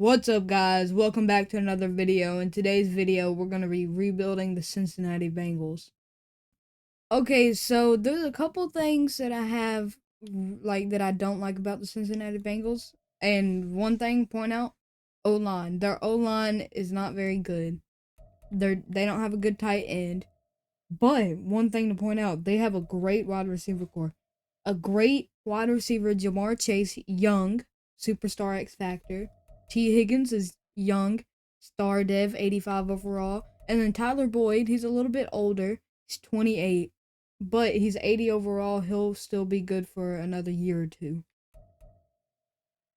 What's up, guys? Welcome back to another video. In today's video, we're going to be rebuilding the Cincinnati Bengals. Okay, so there's a couple things that I have, that I don't like about the Cincinnati Bengals. And one thing, point out, O-line. Their O-line is not very good. They don't have a good tight end. But one thing to point out, they have a great wide receiver core. A great wide receiver, Jamar Chase, young, superstar X Factor. T. Higgins is young, star dev, 85 overall. And then Tyler Boyd, he's a little bit older. He's 28, but he's 80 overall. He'll still be good for another year or two.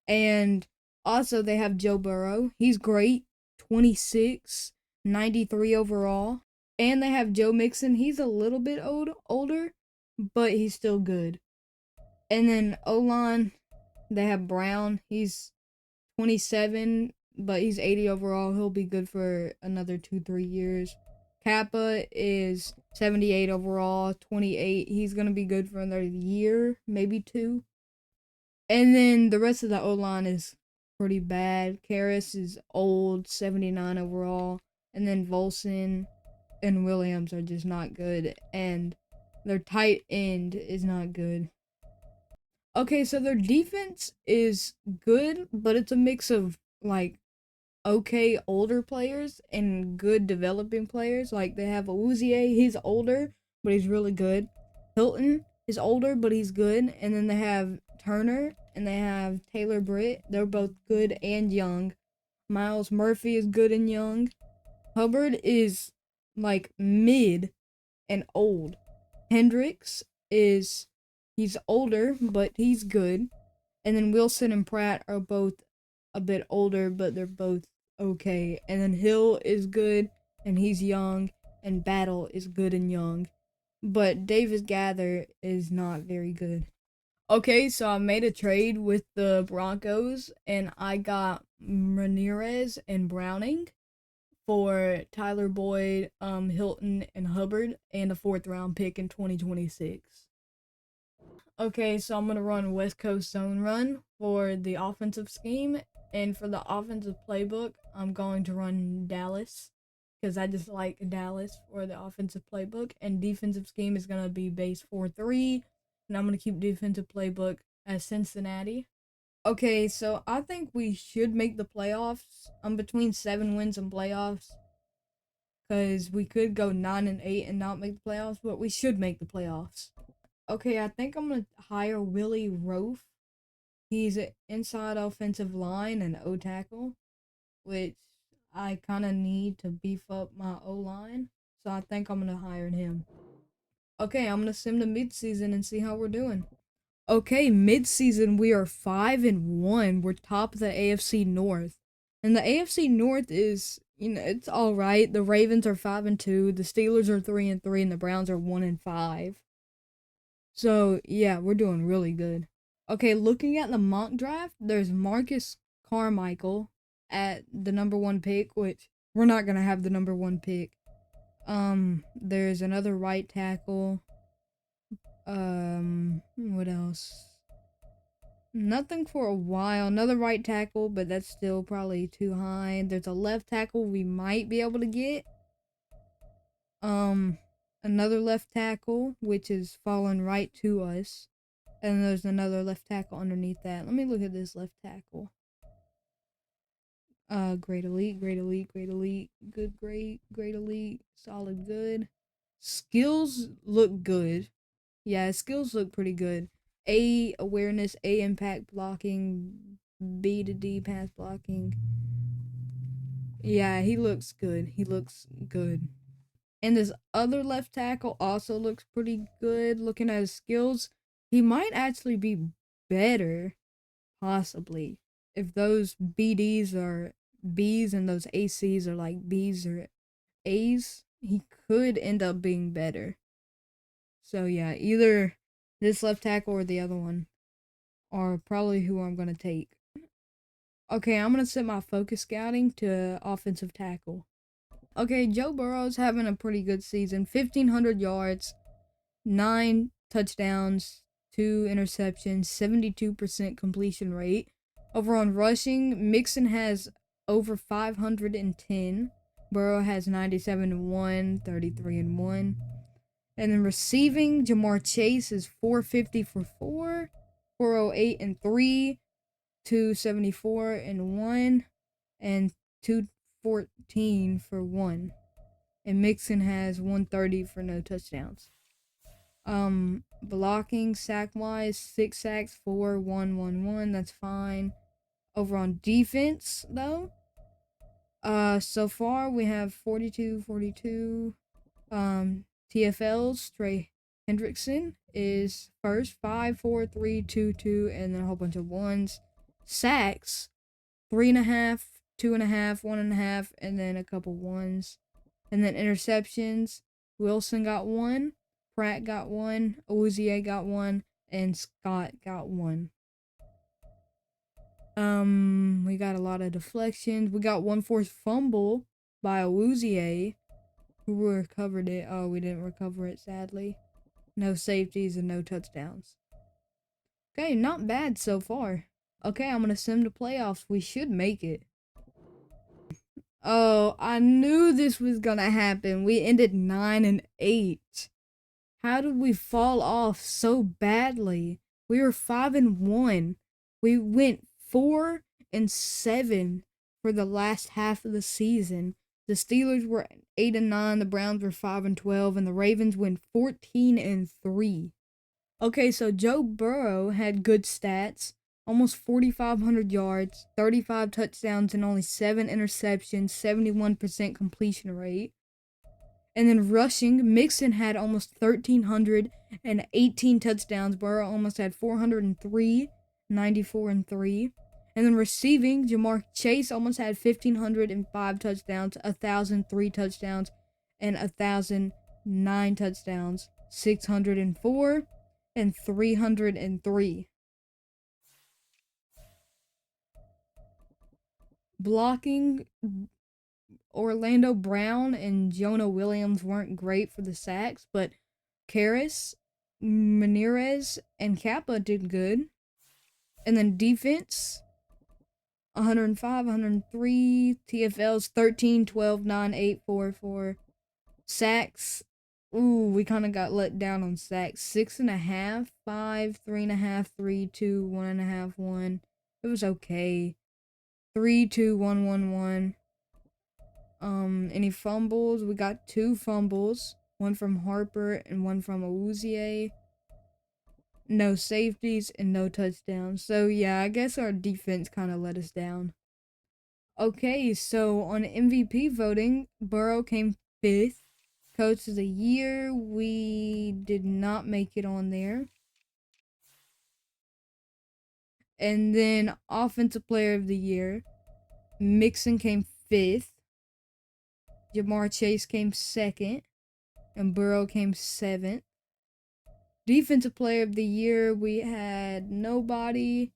And also, they have Joe Burrow. He's great, 26, 93 overall. And they have Joe Mixon. He's a little bit older, but he's still good. And then O-line, they have Brown. He's 27, but he's 80 overall. He'll be good for another 2-3 years. Kappa is 78 overall, 28. He's going to be good for another year, maybe 2. And then the rest of the O-line is pretty bad. Karras is old, 79 overall. And then Volson and Williams are just not good. And their tight end is not good. Okay, so their defense is good, but it's a mix of, okay older players and good developing players. Like, they have Awuzie, he's older, but he's really good. Hilton is older, but he's good. And then they have Turner, and they have Taylor Britt. They're both good and young. Miles Murphy is good and young. Hubbard is, mid and old. Hendricks he's older, but he's good. And then Wilson and Pratt are both a bit older, but they're both okay. And then Hill is good, and he's young. And Battle is good and young. But Davis Gather is not very good. Okay, so I made a trade with the Broncos, and I got Ramirez and Browning for Tyler Boyd, Hilton, and Hubbard, and a 4th round pick in 2026. Okay, so I'm going to run West Coast Zone Run for the offensive scheme, and for the offensive playbook, I'm going to run Dallas, because I just like Dallas for the offensive playbook, and defensive scheme is going to be base 4-3, and I'm going to keep defensive playbook as Cincinnati. Okay, so I think we should make the playoffs. I'm between 7 wins and playoffs, because we could go 9-8 and not make the playoffs, but we should make the playoffs. Okay, I think I'm going to hire Willie Roaf. He's an inside offensive line and O-tackle, which I kind of need to beef up my O-line, so I think I'm going to hire him. Okay, I'm going to sim to midseason and see how we're doing. Okay, midseason we are 5-1. We're top of the AFC North. And the AFC North is, it's alright. The Ravens are 5-2, the Steelers are 3-3, and the Browns are 1-5. So, yeah, we're doing really good. Okay, looking at the mock draft, there's Marcus Carmichael at the number 1 pick, which we're not going to have the number 1 pick. There's another right tackle. What else? Nothing for a while. Another right tackle, but that's still probably too high. There's a left tackle we might be able to get. Another left tackle, which is falling right to us. And there's another left tackle underneath that. Let me look at this left tackle. Great elite, great elite, great elite, good, great elite, solid, good. Skills look good. Yeah, skills look pretty good. A awareness, A impact blocking, B to D pass blocking. Yeah, he looks good. He looks good. And this other left tackle also looks pretty good. Looking at his skills, he might actually be better, possibly. If those BDs are Bs and those ACs are like Bs or As, he could end up being better. So yeah, either this left tackle or the other one are probably who I'm going to take. Okay, I'm going to set my focus scouting to offensive tackle. Okay, Joe Burrow's having a pretty good season. 1,500 yards, 9 touchdowns, 2 interceptions, 72% completion rate. Over on rushing, Mixon has over 510. Burrow has 97 and 1, 33 and 1. And then receiving, Jamar Chase is 450 for 4, 408 and 3, 274 and 1, and 214 for 1. And Mixon has 130 for no touchdowns. Blocking, sack wise, 6 sacks, 4, 1, 1, 1. That's fine. Over on defense, though, so far we have 42, 42. TFL's Trey Hendrickson is first, 5, 4, 3, 2, 2, and then a whole bunch of ones. Sacks, 3.5, 2.5, 1.5, and then a couple ones. And then interceptions, Wilson got 1, Pratt got 1, Ozier got 1, and Scott got 1. We got a lot of deflections. We got 1 forced fumble by Ozier, who recovered it. Oh, we didn't recover it, sadly. No safeties and no touchdowns. Okay, not bad so far. Okay, I'm gonna sim to playoffs. We should make it. Oh, I knew this was gonna happen. We ended 9 and 8. How did we fall off so badly? We were 5 and 1. We went 4 and 7 for the last half of the season. The Steelers were 8 and 9, the Browns were 5 and 12, and the Ravens went 14 and 3. Okay, so Joe Burrow had good stats. Almost 4,500 yards, 35 touchdowns, and only 7 interceptions, 71% completion rate. And then rushing, Mixon had almost 1,318 touchdowns. Burrow almost had 403, 94 and 3. And then receiving, Jamar Chase almost had 1,505 touchdowns, 1,003 touchdowns, and 1,009 touchdowns, 604 and 303. Blocking, Orlando Brown and Jonah Williams weren't great for the sacks, but Karras, Menirez, and Kappa did good. And then defense, 105, 103, TFLs 13, 12, 9, 8, 4, 4. Sacks, ooh, we kind of got let down on sacks. 6.5, 5, 3.5, 3, 2, 1.5, 1. It was okay. 3, 2, 1, 1, 1. Any fumbles? We got 2 fumbles. One from Harper and one from Awuzie. No safeties and no touchdowns. So yeah, I guess our defense kind of let us down. Okay, so on MVP voting, Burrow came 5th. Coach of the Year, we did not make it on there. And then Offensive Player of the Year, Mixon came 5th. Jamar Chase came 2nd. And Burrow came 7th. Defensive Player of the Year, we had nobody.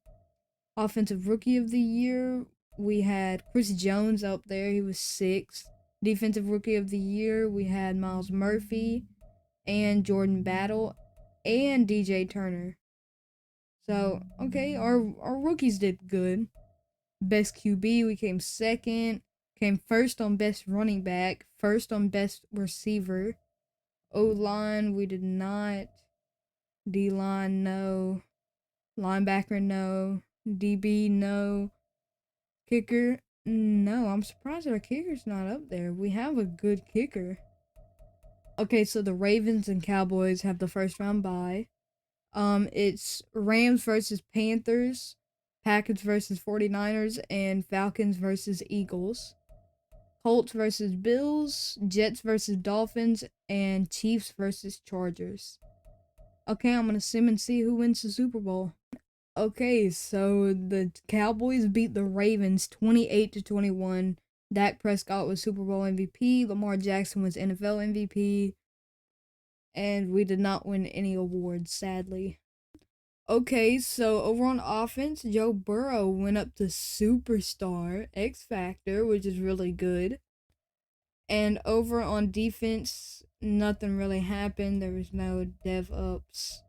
Offensive Rookie of the Year, we had Chris Jones up there. He was 6th. Defensive Rookie of the Year, we had Miles Murphy and Jordan Battle and DJ Turner. So, okay, our rookies did good. Best QB, we came 2nd. Came 1st on Best Running Back. 1st on Best Receiver. O-line, we did not. D-line, no. Linebacker, no. DB, no. Kicker, no. I'm surprised our kicker's not up there. We have a good kicker. Okay, so the Ravens and Cowboys have the first round bye. It's Rams versus Panthers, Packers versus 49ers, and Falcons versus Eagles. Colts versus Bills, Jets versus Dolphins, and Chiefs versus Chargers. Okay, I'm gonna sim and see who wins the Super Bowl. Okay, so the Cowboys beat the Ravens 28-21. Dak Prescott was Super Bowl MVP. Lamar Jackson was NFL MVP. And we did not win any awards, sadly. Okay, so over on offense, Joe Burrow went up to Superstar X Factor, which is really good. And over on defense, nothing really happened. There was no dev ups.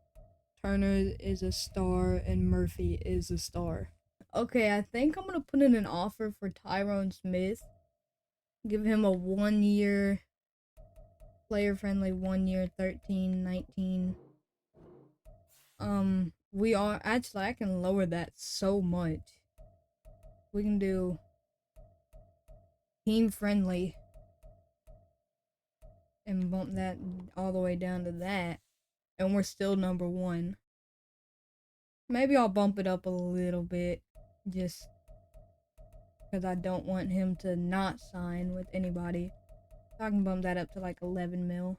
Turner is a star and Murphy is a star. Okay, I think I'm gonna put in an offer for Tyrone Smith. Give him a 1 year, player friendly 1 year, 13, 19. We are actually, I can lower that so much. We can do team friendly and bump that all the way down to that, and we're still number one. Maybe I'll bump it up a little bit, just because I don't want him to not sign with anybody. So I can bump that up to like 11 mil.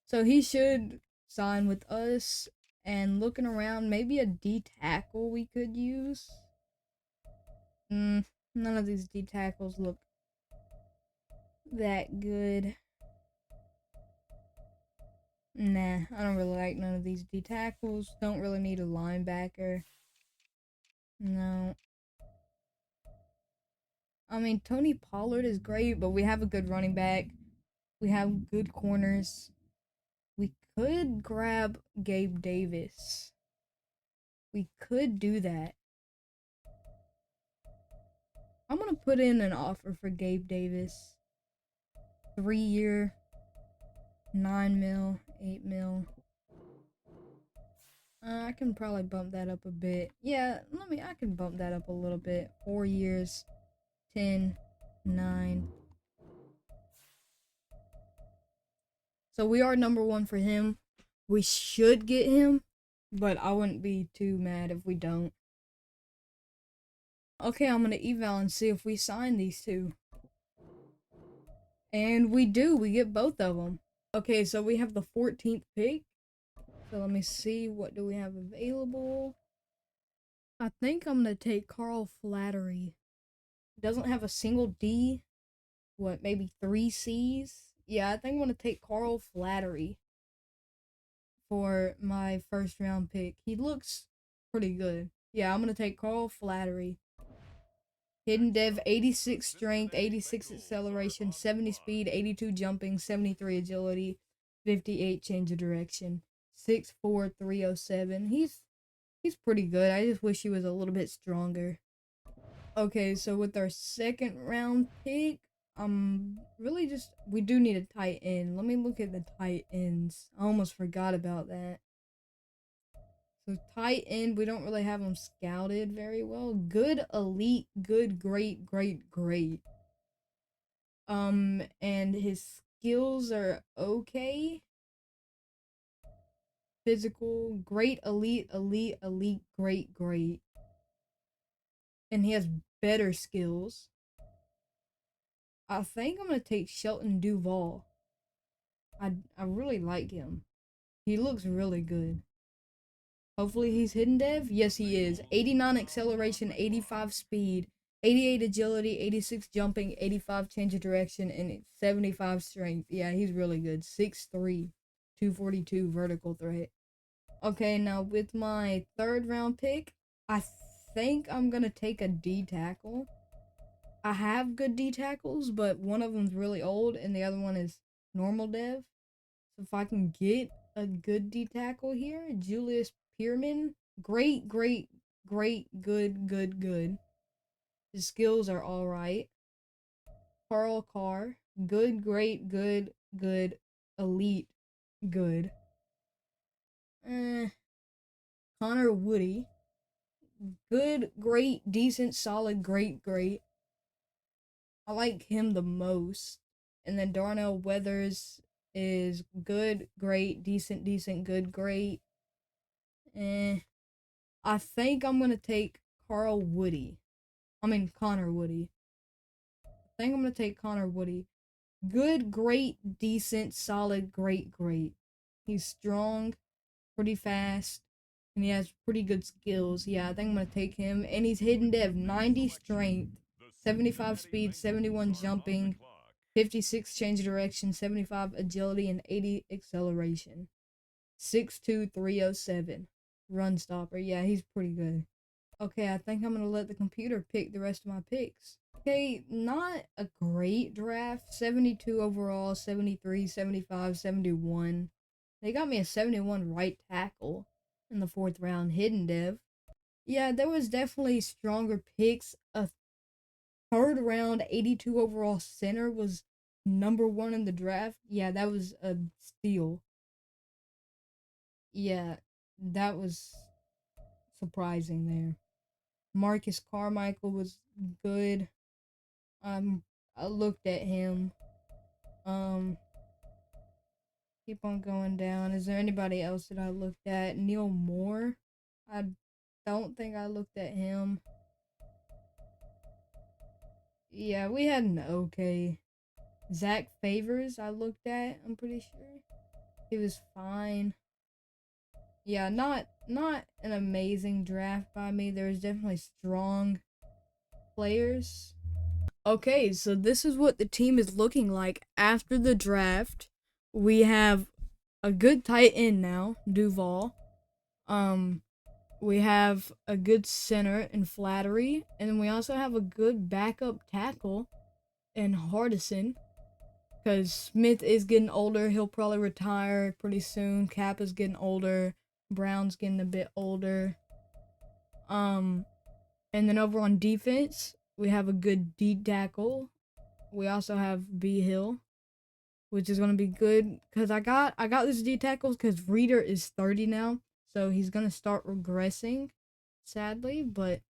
So he should sign with us. And looking around, maybe a D tackle we could use. None of these D tackles look that good. Nah, I don't really like none of these D tackles. Don't really need a linebacker. No. I mean, Tony Pollard is great, but we have a good running back. We have good corners. We could grab Gabe Davis. We could do that. I'm gonna put in an offer for Gabe Davis. 3 year, 9 mil, 8 mil. I can probably bump that up a bit. Yeah, I can bump that up a little bit. 4 years, 10, 9. So we are number one for him. We should get him, but I wouldn't be too mad if we don't. Okay, I'm gonna eval and see if we sign these two. And we do, we get both of them. Okay, so we have the 14th pick. So let me see, what do we have available? I think I'm gonna take Carl Flattery. Doesn't have a single D. What, maybe 3 C's? Yeah, I think I'm gonna take Carl Flattery for my first round pick. He looks pretty good. Yeah, I'm gonna take Carl Flattery. Hidden Dev, 86 strength, 86 acceleration, 70 speed, 82 jumping, 73 agility, 58 change of direction, 6'4", 307. He's pretty good. I just wish he was a little bit stronger. Okay, so with our second round pick, really just, we do need a tight end. Let me look at the tight ends. I almost forgot about that. So tight end, we don't really have them scouted very well. Good, elite, good, great, great, great. And his skills are okay. Physical, great, elite, elite, elite, great, great. And he has better skills. I think I'm gonna take Shelton Duvall. I really like him. He looks really good. Hopefully he's hidden dev. Yes, he is. 89 acceleration, 85 speed, 88 agility, 86 jumping, 85 change of direction, and 75 strength. Yeah, he's really good. 6'3", 242 vertical threat. Okay, now with my third round pick, I think I'm gonna take a D tackle. I have good D tackles, but one of them's really old and the other one is normal dev. So if I can get a good D tackle here, Julius Pearman, great, great, great, good, good, good. His skills are all right. Carl Carr, good, great, good, good, elite, good. Connor Woody, good, great, decent, solid, great, great. I like him the most. And then Darnell Weathers is good, great, decent, decent, good, great. I think I'm gonna take Connor Woody. I think I'm gonna take Connor Woody. Good, great, decent, solid, great, great. He's strong, pretty fast, and he has pretty good skills. Yeah, I think I'm gonna take him. And he's hidden dev, 90 strength, 75 speed, 71 jumping, 56 change of direction, 75 agility, and 80 acceleration. 6'2", 307. Run stopper. Yeah, he's pretty good. Okay, I think I'm gonna let the computer pick the rest of my picks. Okay, not a great draft. 72 overall, 73, 75, 71. They got me a 71 right tackle in the 4th round. Hidden dev. Yeah, there was definitely stronger picks. A third round 82 overall center was number 1 in the draft. Yeah, that was a steal. Yeah, that was surprising there. Marcus Carmichael was good. Um, I looked at him. Um, keep on going down. Is there anybody else that I looked at? Neil Moore. I don't think I looked at him. Yeah, we had an okay. Zach Favors I looked at, I'm pretty sure. He was fine. Yeah, not an amazing draft by me. There was definitely strong players. Okay, so this is what the team is looking like after the draft. We have a good tight end now, Duval. Um, we have a good center in Flattery, and we also have a good backup tackle in Hardison. Because Smith is getting older, he'll probably retire pretty soon. Cap is getting older. Brown's getting a bit older. Um, and then over on defense, we have a good D tackle. We also have B Hill, which is gonna be good because I got this D tackle because Reader is 30 now, so he's gonna start regressing, sadly, but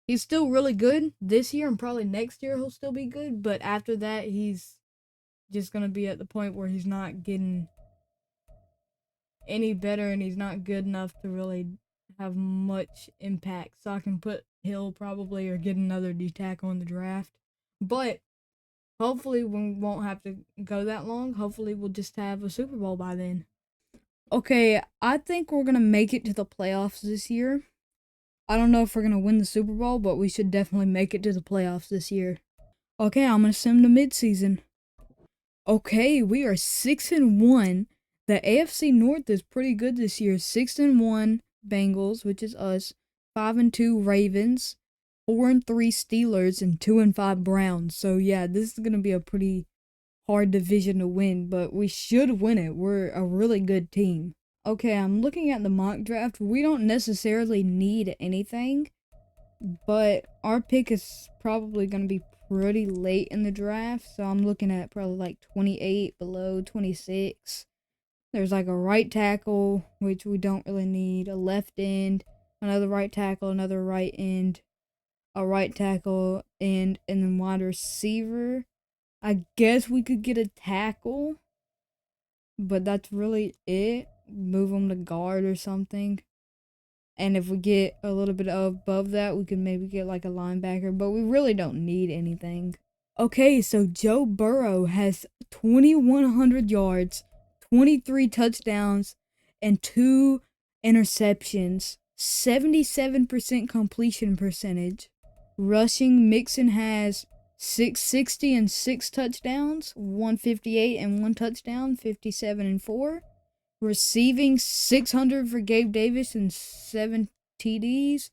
he's still really good this year and probably next year he'll still be good. But after that, he's just gonna be at the point where he's not getting any better and he's not good enough to really have much impact. So I can put Hill probably or get another D tackle in the draft. But hopefully we won't have to go that long. Hopefully we'll just have a Super Bowl by then. Okay, I think we're gonna make it to the playoffs this year. I don't know if we're gonna win the Super Bowl, but we should definitely make it to the playoffs this year. Okay, I'm gonna sim the midseason. Okay, we are 6-1. The AFC North is pretty good this year. 6-1 Bengals, which is us. 5-2 Ravens. 4-3 Steelers and 2-5 Browns. So yeah, this is gonna be a pretty hard division to win, but we should win it. We're a really good team. Okay, I'm looking at the mock draft. We don't necessarily need anything, but our pick is probably gonna be pretty late in the draft, so I'm looking at probably like 28 below 26. There's like a right tackle, which we don't really need, a left end, another right tackle, another right end, a right tackle, and then wide receiver. I guess we could get a tackle, but that's really it. Move them to guard or something. And if we get a little bit above that, we can maybe get like a linebacker, but we really don't need anything. Okay, so Joe Burrow has 2,100 yards, 23 touchdowns, and 2 interceptions, 77% completion percentage. Rushing, Mixon has 660 and 6 touchdowns, 158 and 1 touchdown, 57 and 4. Receiving 600 for Gabe Davis and 7 TDs,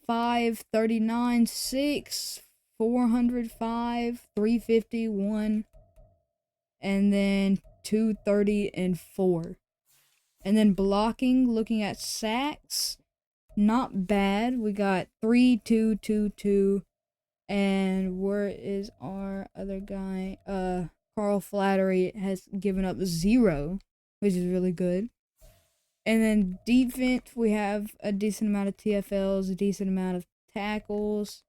539, 6, 405, 351, and then 230 and 4. And then blocking, looking at sacks, not bad. We got 3, 2, 2, 2. And where is our other guy? Carl Flattery has given up 0, which is really good. And then defense, we have a decent amount of TFLs, a decent amount of tackles.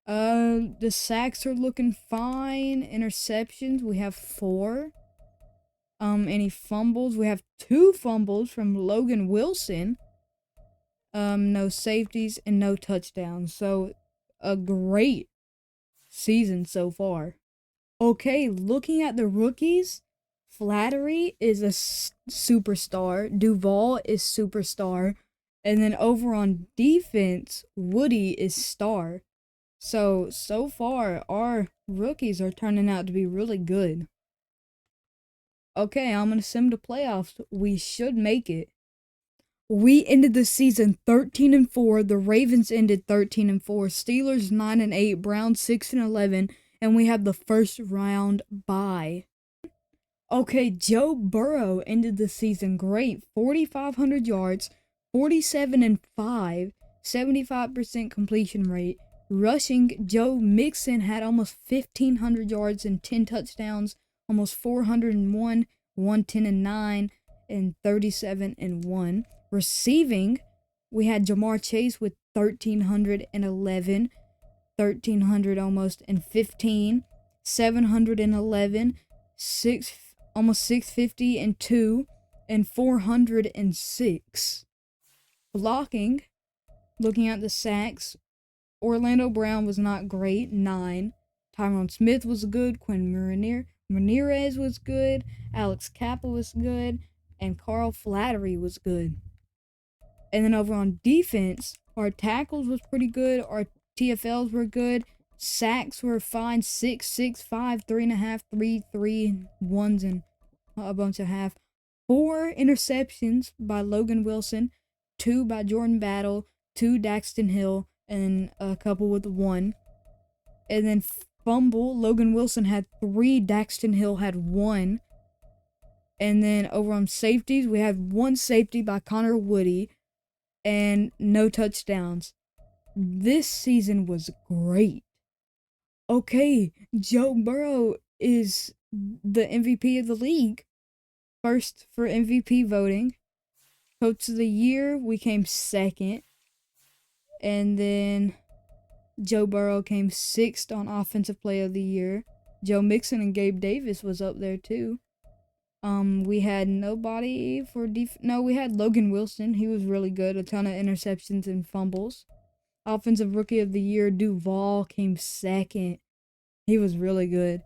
The sacks are looking fine. Interceptions, we have 4. Any fumbles? We have 2 fumbles from Logan Wilson. No safeties and no touchdowns. So a great season so far. Okay, looking at the rookies, Flattery is a superstar. Duval is superstar. And then over on defense, Woody is star. So far, our rookies are turning out to be really good. Okay, I'm going to sim to playoffs. We should make it. We ended the season 13-4. The Ravens ended 13-4. Steelers 9-8. Browns 6-11. And we have the first round bye. Okay, Joe Burrow ended the season great. 4,500 yards, 47 and 5, 75% completion rate. Rushing, Joe Mixon had almost 1,500 yards and 10 touchdowns, almost 401, 110-9, and 37-1. Receiving, we had Jamar Chase with 1,311, 1,300 almost, and 15, 711, almost 650 and 2, and 406. Blocking, looking at the sacks, Orlando Brown was not great, 9. Tyron Smith was good, Quinn Ramirez was good, Alex Kappa was good, and Carl Flattery was good. And then over on defense, our tackles was pretty good, our TFLs were good, sacks were fine, 6, 6, 5, 3.5, 3, 3, 1s, and a bunch of half. 4 interceptions by Logan Wilson, 2 by Jordan Battle, 2 Daxton Hill, and a couple with 1. And then fumble, Logan Wilson had 3, Daxton Hill had 1. And then over on safeties, we had 1 safety by Connor Woody, and no touchdowns. This season was great. Okay, Joe Burrow is the MVP of the league. First for MVP voting. Coach of the year, we came second. And then Joe Burrow came 6th on Offensive Player of the Year. Joe Mixon and Gabe Davis was up there too. We had nobody for no, we had Logan Wilson. He was really good. A ton of interceptions and fumbles. Offensive Rookie of the Year, Duval came 2nd. He was really good.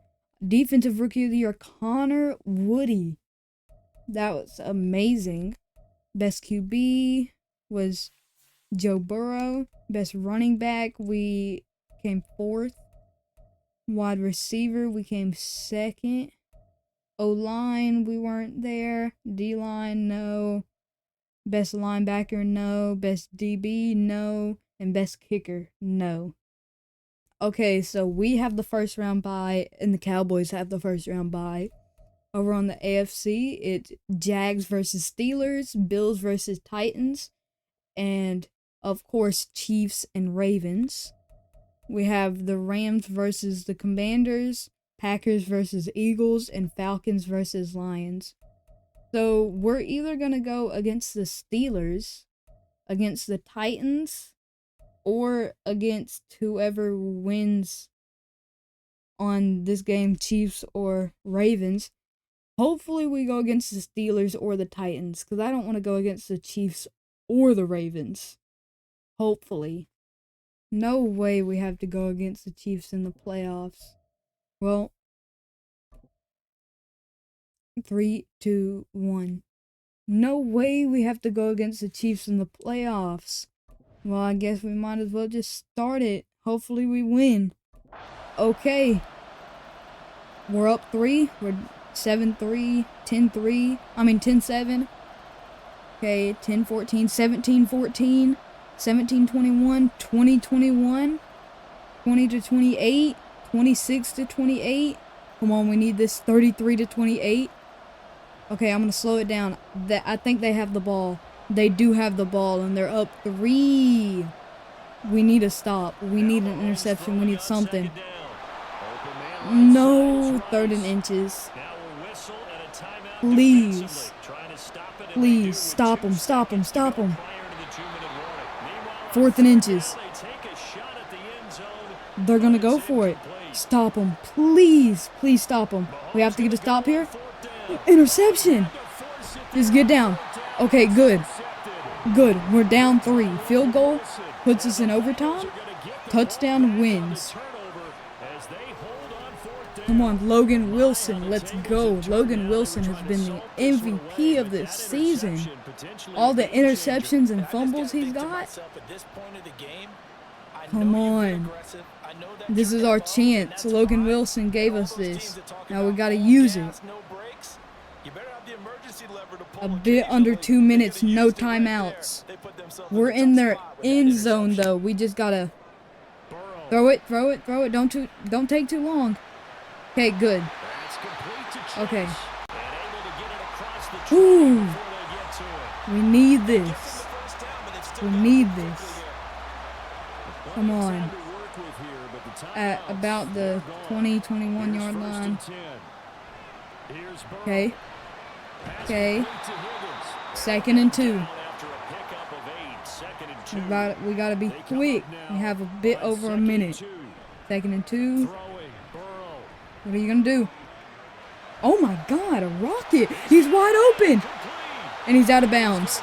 Defensive Rookie of the Year, Connor Woody. That was amazing. Best QB was Joe Burrow. Best running back, we came 4th. Wide receiver, we came 2nd. O-line, we weren't there. D-line, no. Best linebacker, no. Best DB, no. And best kicker, no. Okay, so we have the first round bye, and the Cowboys have the first round bye. Over on the AFC, it's Jags versus Steelers, Bills versus Titans, and, of course, Chiefs and Ravens. We have the Rams versus the Commanders, Packers versus Eagles, and Falcons versus Lions. So we're either going to go against the Steelers, against the Titans, or against whoever wins on this game, Chiefs or Ravens. Hopefully we go against the Steelers or the Titans, because I don't want to go against the Chiefs or the Ravens. Hopefully. No way we have to go against the Chiefs in the playoffs. Well, 3, 2, 1. No way we have to go against the Chiefs in the playoffs. Well, I guess we might as well just start it. Hopefully we win. Okay. We're up 3. We're 7-3, 10-3. 10-7. Okay, 10-14, 17-14, 17-21, 20-21, 20-28, 26-28. Come on, we need this. 33-28. Okay, I'm gonna slow it down. I think they have the ball. They do have the ball, and they're up 3. We need a stop. We need an interception. We need something. No, 3rd and inches. Please. Please, stop him, stop him, stop him. 4th and inches. They're gonna go for it. Stop him. Please, please stop him. We have to get a stop here. Interception. Just get down. Okay, good. Good. We're down 3. Field goal puts us in overtime. Touchdown wins. Come on, Logan Wilson. Let's go. Logan Wilson has been the MVP of this season. All the interceptions and fumbles he's got. Come on. This is our chance. Logan Wilson gave us this. Now we gotta use it. A bit under 2 minutes, no timeouts. We're in their end zone though. We just gotta throw it, throw it, throw it. Don't take too long. Okay, good. Okay. Ooh. We need this. We need this. Come on. At about the 20-21 yard line. Okay. Okay. 2nd and 2. We gotta be quick. We have a bit over a minute. 2nd and 2. What are you gonna do? Oh my God, a rocket! He's wide open! And he's out of bounds.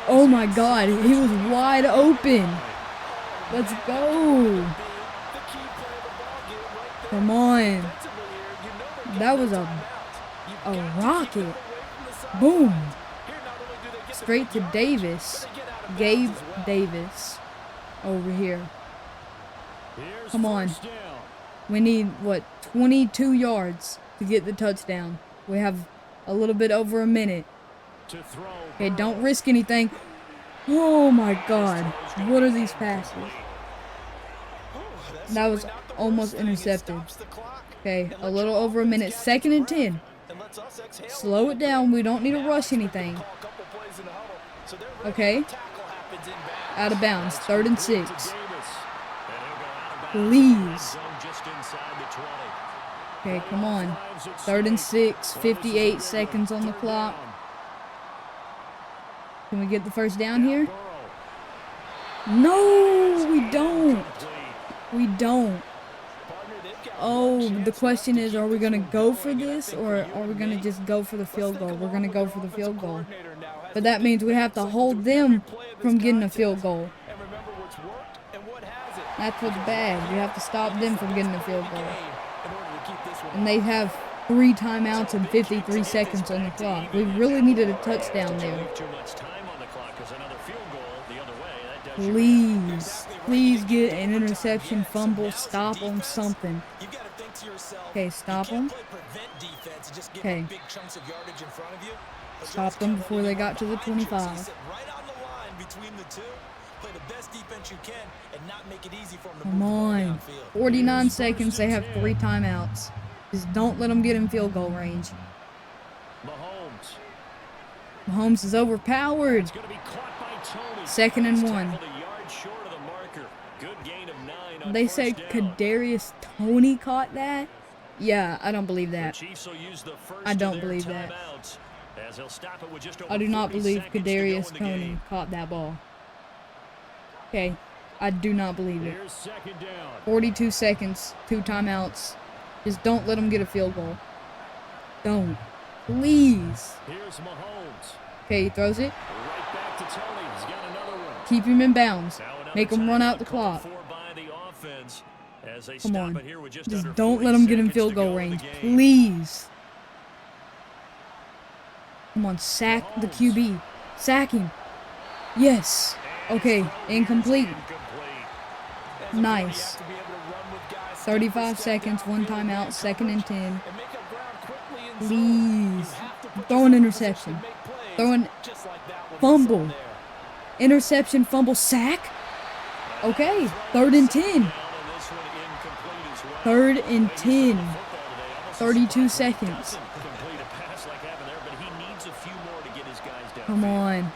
Oh my God, he was wide open. Let's go. Come on. That was a rocket. Boom. Straight to Davis. Gabe Davis. Over here. Come on. We need, what, 22 yards to get the touchdown. We have a little bit over a minute. Okay, don't risk anything. Oh my God. What are these passes? That was almost intercepted. Okay, a little over a minute. 2nd and 10. Slow it down. We don't need to rush anything. Okay. Out of bounds. 3rd and 6. Please. Okay, come on. 3rd and 6. 58 seconds on the clock. Can we get the first down here? No, we don't. We don't. Oh, the question is, are we going to go for this, or are we going to just go for the field goal? We're going to go for the field goal. But that means we have to hold them from getting a field goal. That's what's bad. We have to stop them from getting a field goal. And they have 3 timeouts and 53 seconds on the clock. We really needed a touchdown there. Please. Please get an interception, fumble, stop them, something. Okay, stop them. Okay. Stop them before they got to the 25. Come on. 49 seconds. They have 3 timeouts. Just don't let them get in field goal range. Mahomes is overpowered. 2nd and 1. They said Kadarius Toney caught that? Yeah, I don't believe that. I don't believe that. I do not believe Kadarius Toney caught that ball. Okay, I do not believe it. 42 seconds, 2 timeouts. Just don't let them get a field goal. Don't. Please. Okay, he throws it. Keep him in bounds. Make him run out the clock. Come on. Just don't let him get in field goal range. Please. Come on, sack the QB. Sack him. Yes. Okay, incomplete. Nice. 35 seconds, 1 timeout, 2nd and 10. Please. Throw an interception. Throw an fumble. Interception, fumble, sack. Okay, 3rd and 10. 3rd and 10. 32 seconds. Come on.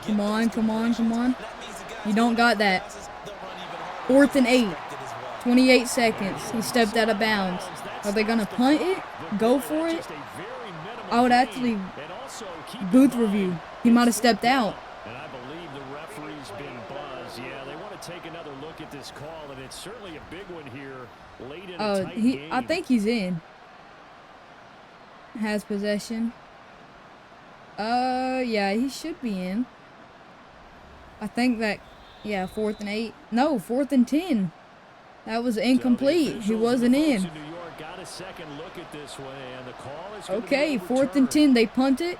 Come on, come on, come on. You don't got that. 4th and 8. 28 seconds. He stepped out of bounds. Are they going to punt it? Go for it? I would actually booth review. He might have stepped out. And I believe the referee's been buzzed. Yeah, they want to take another look at this call, and it's certainly a big one here late in a tight game. I think he's in. Has possession. Yeah, he should be in. I think that, yeah, 4th and 8. No, 4th and 10. That was incomplete. He wasn't in. Okay, 4th and 10. They punt it.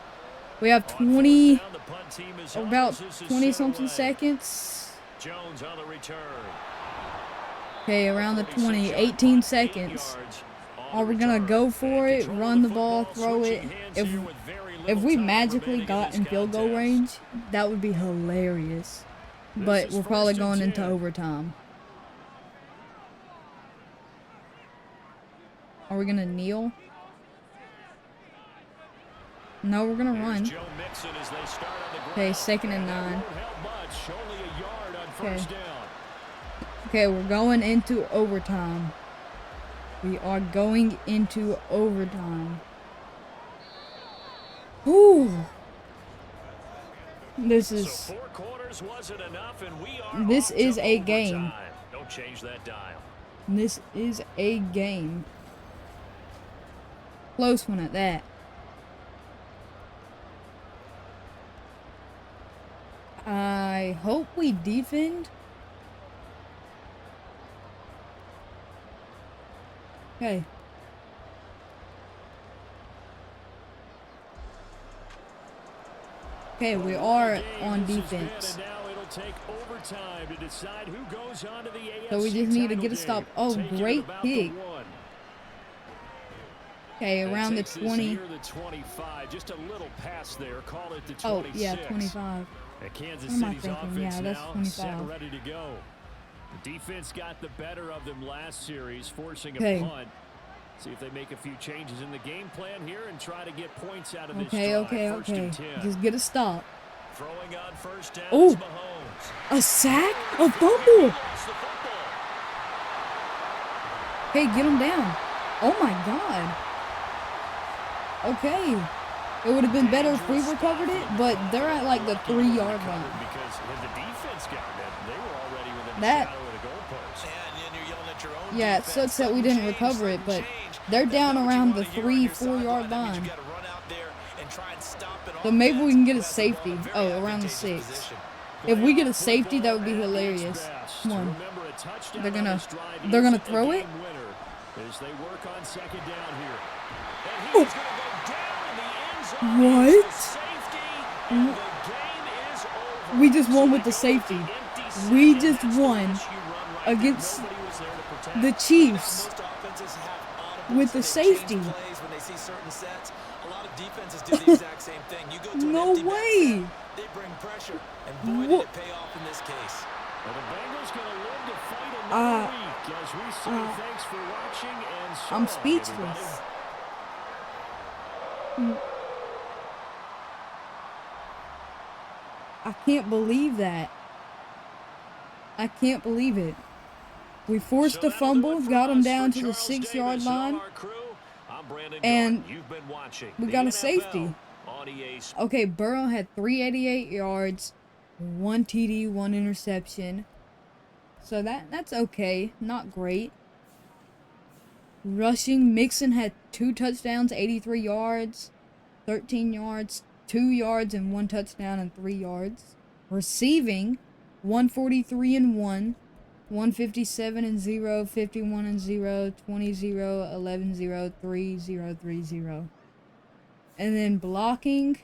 We have 20, about 20-something seconds. Okay, around the 20, 18 seconds. Are we going to go for it, run the ball, throw it? If we magically got in field goal range, that would be hilarious. But we're probably going into overtime. Are we going to kneel? No, we're going to run. Okay, 2nd and 9. much. Only a yard on first down. Okay, we're going into overtime. We are going into overtime. Ooh. This is So 4 quarters wasn't enough, and we are this off is to a overtime. game. Don't change that dial. This is a game. Close one at that. I hope we defend. Okay. Okay, we are on defense. So we just need to get a stop. Oh, great kick. Okay, around the 20. Just a little pass there. Call it the 26. Oh, yeah, 25. Kansas What am I City's thinking? offense Yeah, that's now 25. set ready to go. The defense got the better of them last series, forcing Okay. a punt. See if they make a few changes in the game plan here and try to get points out of this Okay, drive. okay, First okay. and 10. Just get a stop. Throwing on first down Oh, is Mahomes. a sack? A fumble? Lost the football. Okay, get him down. Oh my god. Okay. It would have been better if we recovered it, but they're at like the 3-yard line. Because when the defense got them, they were already within That- the shadow of the goalpost. And you're yelling at your own Yeah, it defense. sucks that we Something didn't changed, recover it, something but changed. they're That's down not what you around wanna the hear on 3, your 4-yard sideline. That means line. you gotta run out there and try and stop an So maybe we offense can get a who has the ball in safety. very Oh, around the advantageous 6. position. If we get a safety, that would be hilarious. Come on. Remember, a touchdown They're on gonna this drive they're gonna isn't a throw it. game winner as they work on second down here. And Oh. he's gonna go down in the end zone. What? It's a safety, and the game is over. We just won So with they the go safety. with the empty set, We and just that's the won issue run right against there. Nobody was there to protect. the Chiefs Most offenses have audibles with the and they change safety. plays when they see certain sets. A lot of defenses do the exact same thing. You go to an No empty back way. set, they bring pressure, and boy, Wha- did it pay off in this case. Well, the Bengals gonna live to fight another week as we say thanks for watching and so I'm long, speechless. everybody. I can't believe that. I can't believe it. We forced a fumble, got him down to the 6-yard line, and we got a safety. Okay, Burrow had 388 yards, 1 TD, 1 interception. So that's okay, not great. Rushing, Mixon had 2 touchdowns, 83 yards, 13 yards, 2 yards, and 1 touchdown and 3 yards. Receiving, 143 and 1, 157 and 0, 51 and 0, 20 0, 11 0, 3 0, 3 0. And then blocking,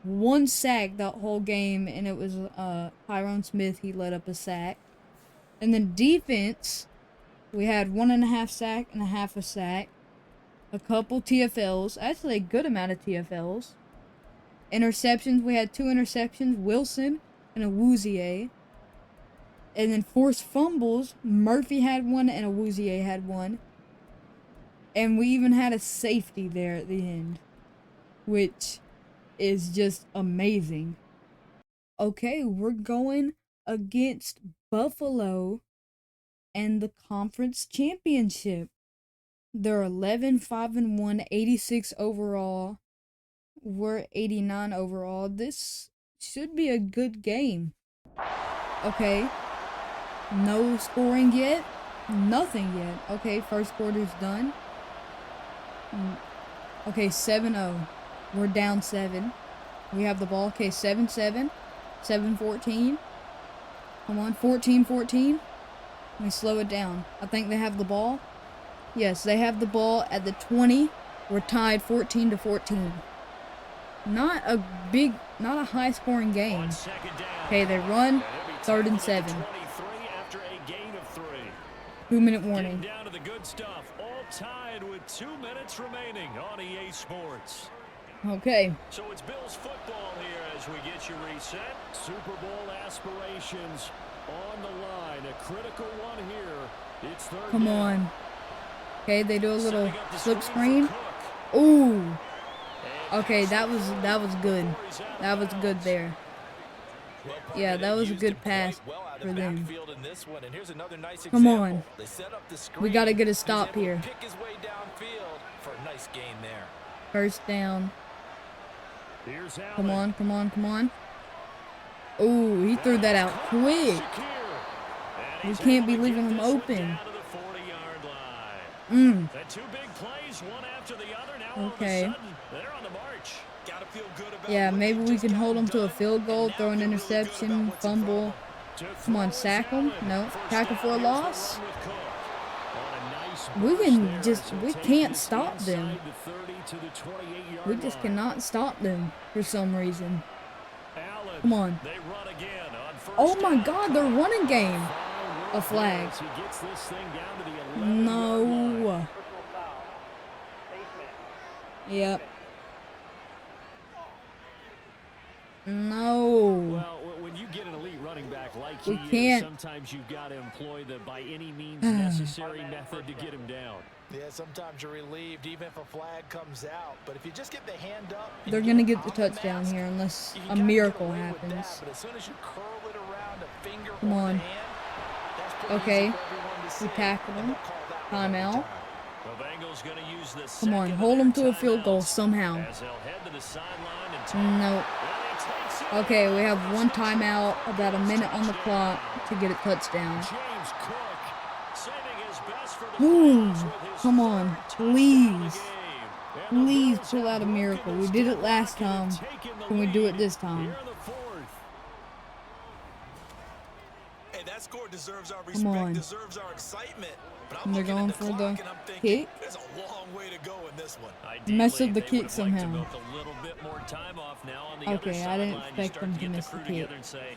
1 sack that whole game, and it was Tyrone Smith. He led up a sack. And then defense, we had 1.5 sack and a half a sack, a couple TFLs, actually a good amount of TFLs. Interceptions, we had 2 interceptions, Wilson and a Woozier. And then forced fumbles, Murphy had 1 and a Woozier had 1. And we even had a safety there at the end, which is just amazing. Okay, we're going against Buffalo and the conference championship. They're 11-5-1, 86 overall. We're 89 overall. This should be a good game. Okay. No scoring yet. Nothing yet. Okay, first quarter's done. Okay, 7-0. We're down 7. We have the ball. Okay, 7-7. 7-14. Come on, 14-14. Let me slow it down. I think they have the ball. Yes, they have the ball at the 20. We're tied 14-14. Not a high scoring game. Okay, they run. 3rd and 7. 2-minute warning. Down to the good stuff. All tied with 2 minutes remaining on EA Sports. Okay. So it's Bills football here as we get you reset. Super Bowl aspirations on the line. A critical one here. It's 3rd Come down. on. Okay, they do a little Setting up the slip screen screen. for Cook. Ooh. Okay, that was good. That was good there. Yeah, that was a good pass for them. Backfield in this one, and here's another nice Come example. on. They set up the screen. We got to get a He's stop able to here. pick his way downfield for a nice gain there. First down. Here's Allen. Come on, come on, come on. Oh, he threw that out quick. We can't be leaving him open. The two big plays, one after the other. Now Okay. all of a sudden, they're on the march. Gotta feel good about Yeah, what maybe they we just can got hold him to a done, field goal, and now throw an feel really good about interception, what's in front of fumble. To Come on, throw sack is him. Allen. No, First tackle down, for a here's the loss. run with Cook. On a nice We burst can there just, to we take can't this stop them. inside the 30 to the 28-yard We just line. cannot stop them for some reason. Allen, Come on. they run again on first Oh my down. God, they're running game. Final A word flag. as he gets this thing down to the 11-yard line. No. Yep. No. Well, when you get an elite running back like We he is, can't. sometimes you've got to employ the by any means necessary method to get him down. Yeah, sometimes you're relieved even if a flag comes out. But if you just get the hand up, and They're you going to it get the on touchdown mask, here unless you a can kinda get miracle away with that, happens. but as soon as you curl it around a finger Come or on. the hand, that's pretty Okay. easy for everyone to We see, tackled and him. they'll call that one Timeout. overtime. The Bengals going to use the Come on, second hold of them their to a field goal timeouts somehow. as they'll head to the sideline and take. No. And he takes it. Okay, we have one timeout, about a minute on the clock to get a touchdown. James Cook saving his best for the Ooh, Browns with his come on, third touchdown of the please. game. And the Please Bills pull have out a broken miracle. We this did it last deadlock and time. have taken the Can we do it lead this time? here in the fourth. Hey, that score deserves our Come respect, on. deserves our excitement. But I'm And they're looking going at the for the clock and I'm thinking, kick. there's a long way to go in this one. Mess up the Ideally, they kick would have liked to somehow. milk a little bit more time off now on the Okay, other I didn't sideline. You expect start them to to get miss the the crew kick. together and say,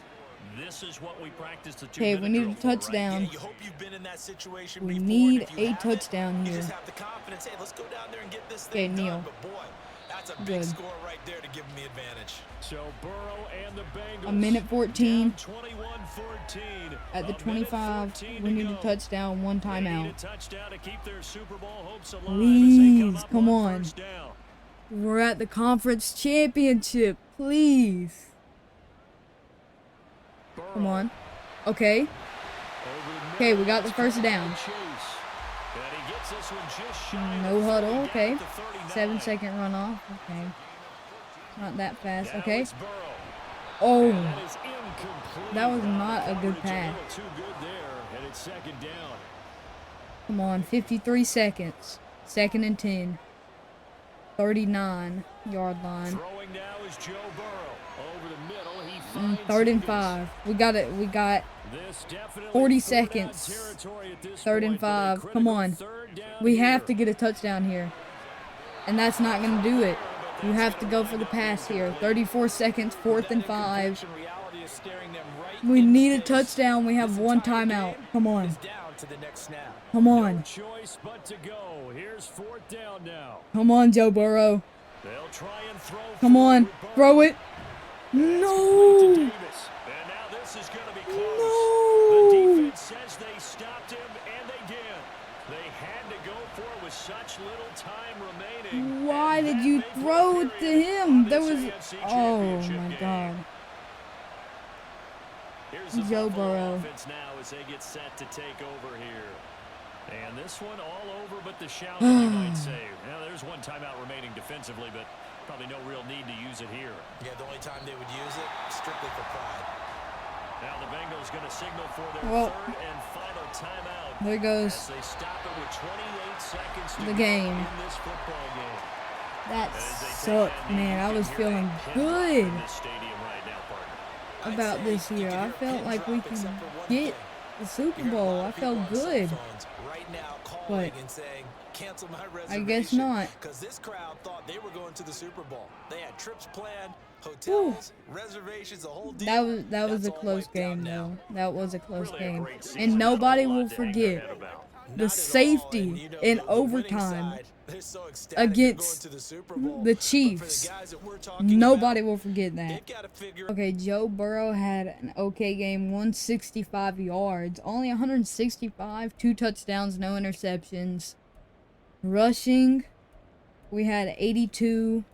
this is what we practiced the Okay, we 2-minute need a drill for, right? touchdown. Yeah, you hope you've been in that situation We before, need and if you a haven't, touchdown you here. just have the confidence, hey, let's go down there and get this Okay, thing kneel. done. But boy, that's a big Good. score right there to give them the advantage. So Burrow and the Bengals A minute 14. down 21-14. At the A minute 25, 14 we to need a go. touchdown, one They need a timeout. touchdown to keep their Super Bowl hopes alive Please, as they come come up on. first down. We're at the conference championship. Please. Come on. Okay. Okay, we got the first down. No huddle. Okay. 7-second runoff. Okay. Not that fast. Okay. Oh, that was not a good pass. Come on. 53 seconds. 2nd and 10. 39-yard line. Throwing now is Joe Burrow over the middle. He finds 3rd and Higgins. 5. We got it. We got This definitely 40 fourth down seconds. territory at this 3rd and point, but a 5. critical Come on. third down We have here. to get a touchdown here. And that's not going to do it. You have to go for the pass here. 34 seconds, 4th and 5. Reality is staring them right We in the need a face. touchdown. We have This one entire timeout. game Come on. is down to the next snap. Come No on. choice but to go. Here's 4th down now. Come on, Joe Burrow. They'll try and throw. Come on. forward with Throw Burrow. it. Complete to No. Davis. And now this is going to be close. No. The defense says they stopped him, and they did. They had to go for it with such little time remaining. Why and did that you may put throw a it to period him? on There this was. AFC Oh championship my game. God. Here's the Joe Buffalo Burrow. offense now as they get set to take over here. And this one all over but the shouting, you might say. Now, there's one timeout remaining defensively, but probably no real need to use it here. Yeah, the only time they would use it, strictly for pride. Now the Bengals going to signal for their Well, third and final timeout. there goes As they stop it with 28 seconds to the go game. in this football game. That And as they take sucked, that knee, man. you I can was hear feeling that pin drop good in this stadium right now, partner. about this year. I felt like we could get the Super Bowl. I felt good. Right now, calling But and saying, cancel my I guess reservation, not. because this crowd thought they were going to the Super Bowl. They had trips planned, hotels, reservations, the whole deal. That was That's a all close wiped out game, now. though. That was a close Really a game. great season. And nobody Not a will lot to hang their head forget about. the Not at all, safety and, you know, in the winning overtime side, they're so ecstatic they're against going to the Super Bowl. the But for the Chiefs. guys that we're talking Nobody about, will forget that. they've got to figure Okay, Joe Burrow had an okay game, 165 yards, only 165, 2 touchdowns, no interceptions. Rushing, we had 82,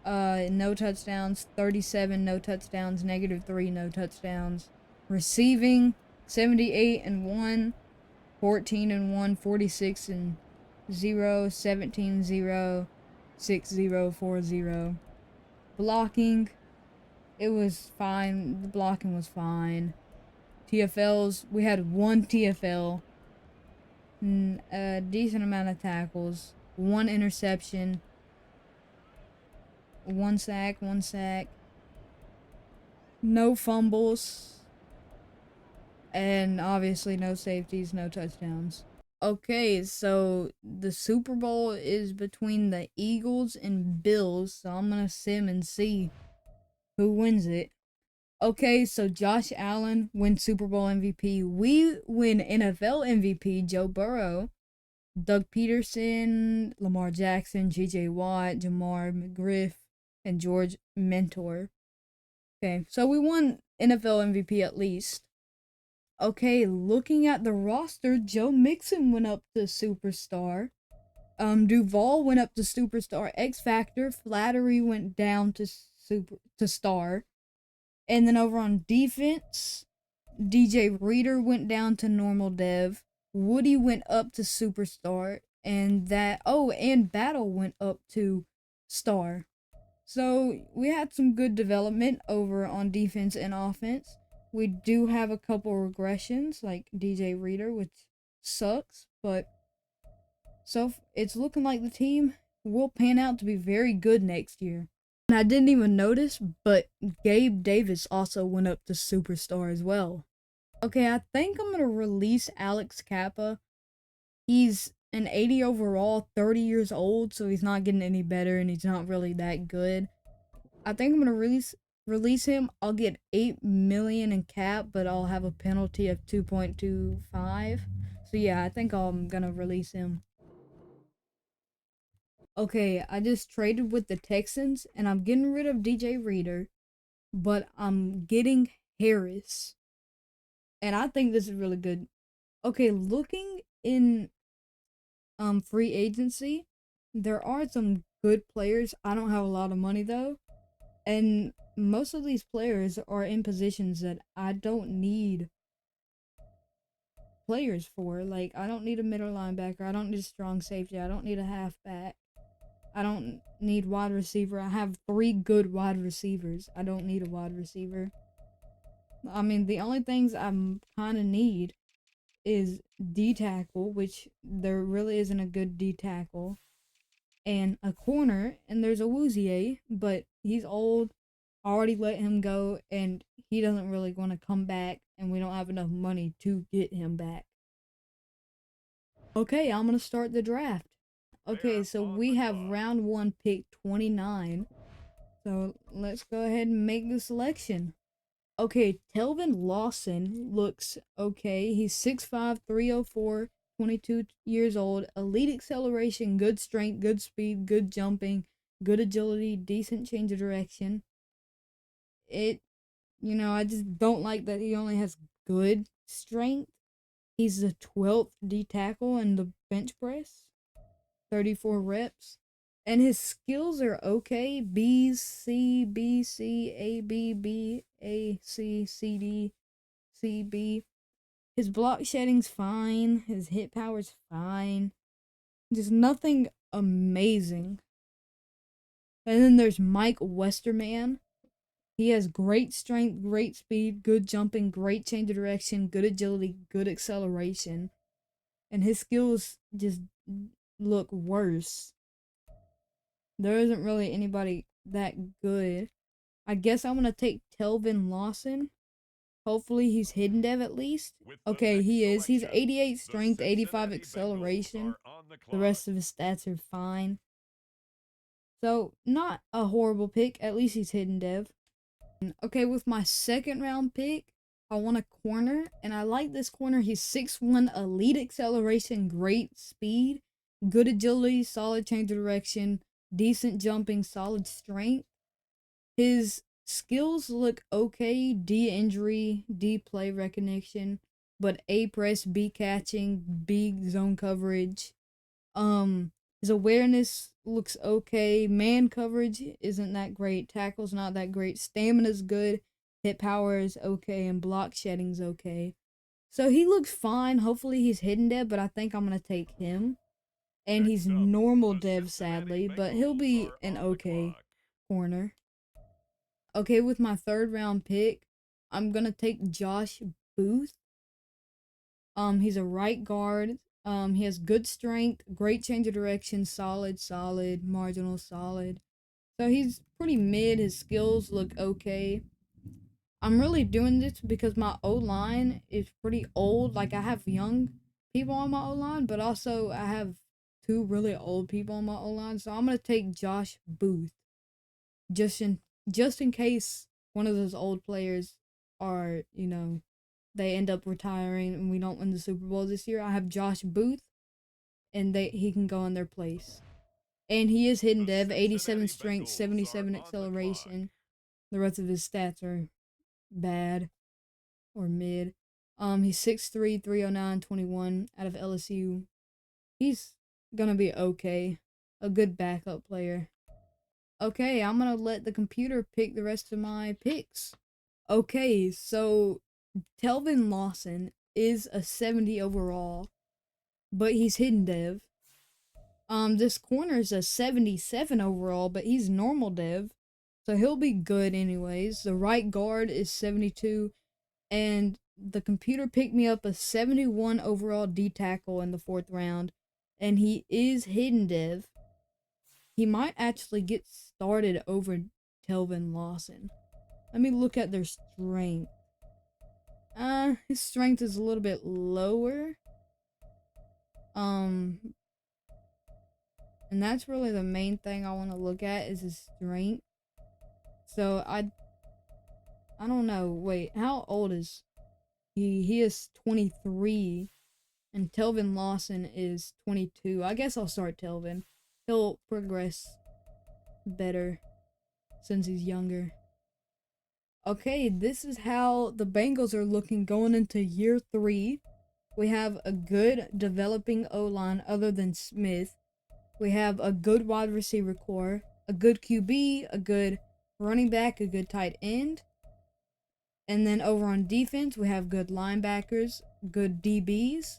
No touchdowns, 37 no touchdowns, -3 no touchdowns. Receiving, 78 and 1, 14 and 1, 46 and 0, 17 0, 6 0, 4 0. Blocking, it was fine. The blocking was fine. TFLs, we had one TFL, a decent amount of tackles, one interception, one sack, no fumbles, and obviously no safeties, no touchdowns. Okay, so the Super Bowl is between the Eagles and Bills, so I'm gonna sim and see who wins it. Okay, so Josh Allen wins Super Bowl MVP. We win NFL MVP, Joe Burrow. Doug Peterson, Lamar Jackson, J.J. Watt, Jamar McGriff, and George Mentor. Okay, so we won NFL MVP at least. Okay, looking at the roster, Joe Mixon went up to superstar. Duval went up to superstar. X Factor, Flattery went down to star. And then over on defense, DJ Reader went down to normal dev. Woody went up to superstar. And Battle went up to star. So we had some good development over on defense and offense. We do have a couple regressions like DJ Reader, which sucks, but it's looking like the team will pan out to be very good next year. And I didn't even notice, but Gabe Davis also went up to superstar as well. Okay, I think I'm gonna release Alex Kappa. He's an 80 overall, 30 years old, so he's not getting any better and he's not really that good. I think I'm gonna release him. I'll get 8 million in cap, but I'll have a penalty of 2.25. So yeah, I think I'm gonna release him. Okay, I just traded with the Texans and I'm getting rid of DJ Reader, but I'm getting Harris. And I think this is really good. Okay, looking in free agency, there are some good players. I don't have a lot of money though. And most of these players are in positions that I don't need players for. Like, I don't need a middle linebacker. I don't need a strong safety. I don't need a halfback. I don't need wide receiver. I have 3 good wide receivers. I don't need a wide receiver. I mean, the only things I kind of need is D-tackle, which there really isn't a good D-tackle, and a corner, and there's a Woozier, but he's old. I already let him go, and he doesn't really want to come back, and we don't have enough money to get him back. Okay, I'm going to start the draft. Okay, so we have round 1 pick 29. So let's go ahead and make the selection. Okay, Telvin Lawson looks okay. He's 6'5", 304, 22 years old. Elite acceleration, good strength, good speed, good jumping, good agility, decent change of direction. I just don't like that he only has good strength. He's the 12th D tackle in the bench press, 34 reps. And his skills are okay. B, C, B, C, A, B, B, A, C, C, D, C, B. His block shedding's fine. His hit power's fine. Just nothing amazing. And then there's Mike Westerman. He has great strength, great speed, good jumping, great change of direction, good agility, good acceleration. And his skills just look worse. There isn't really anybody that good. I guess I'm going to take Telvin Lawson. Hopefully he's hidden dev at least. Okay, he is. He's 88 strength, 85 acceleration. The rest of his stats are fine. So, not a horrible pick. At least he's hidden dev. Okay, with my second round pick, I want a corner, and I like this corner. He's 6'1", elite acceleration, great speed, good agility, solid change of direction, decent jumping, solid strength. His skills look okay, D injury, D play recognition, but A press, B catching, B zone coverage. His awareness looks okay. Man coverage isn't that great. Tackle's not that great. Stamina's good. Hit power is okay. And block shedding's okay. So he looks fine. Hopefully he's hidden dev, but I think I'm going to take him. And he's Next up, normal the dev, Cincinnati sadly, but he'll Bengals be are an on the okay clock. corner. Okay, with my third round pick, I'm going to take Josh Booth. He's a right guard. He has good strength, great change of direction, solid, marginal, solid. So he's pretty mid. His skills look okay. I'm really doing this because my O-line is pretty old. Like, I have young people on my O-line, but also I have two really old people on my O-line. So I'm going to take Josh Booth just in just in case one of those old players are, they end up retiring and we don't win the Super Bowl this year. I have Josh Booth and he can go in their place. And he is hidden The dev, 87 Cincinnati strength, Bengals are 77 on the clock. acceleration. The rest of his stats are bad or mid. He's 6'3", 309, 21 out of LSU. He's gonna be okay. A good backup player. Okay, I'm gonna let the computer pick the rest of my picks. Okay, so Telvin Lawson is a 70 overall, but he's hidden dev. This corner is a 77 overall, but he's normal dev, so he'll be good anyways. The right guard is 72, and the computer picked me up a 71 overall D tackle in the 4th round, and he is hidden dev. He might actually get started over Telvin Lawson. Let me look at their strength. His strength is a little bit lower. And that's really the main thing I want to look at is his strength. So I don't know. Wait, how old is he? He is 23, and Telvin Lawson is 22. I guess I'll start Telvin. He'll progress better since he's younger. Okay, this is how the Bengals are looking going into year 3. We have a good developing O-line other than Smith. We have a good wide receiver core, a good QB, a good running back, a good tight end. And then over on defense, we have good linebackers, good DBs.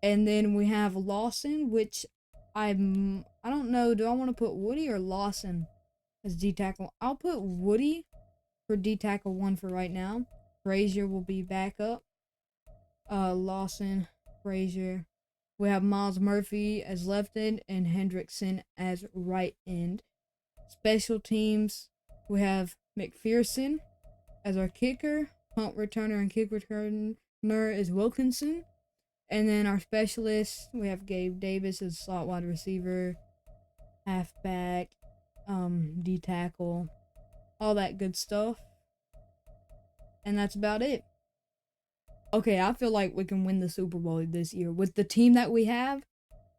And then we have Lawson, which I don't know, do I want to put Woody or Lawson as D tackle? I'll put Woody for D tackle 1 for right now. Frazier will be back up. Lawson, Frazier. We have Miles Murphy as left end and Hendrickson as right end. Special teams, we have McPherson as our kicker. Punt returner and kick returner is Wilkinson. And then our specialists, we have Gabe Davis as slot wide receiver, halfback, D tackle, all that good stuff. And that's about it. Okay, I feel like we can win the Super Bowl this year. With the team that we have,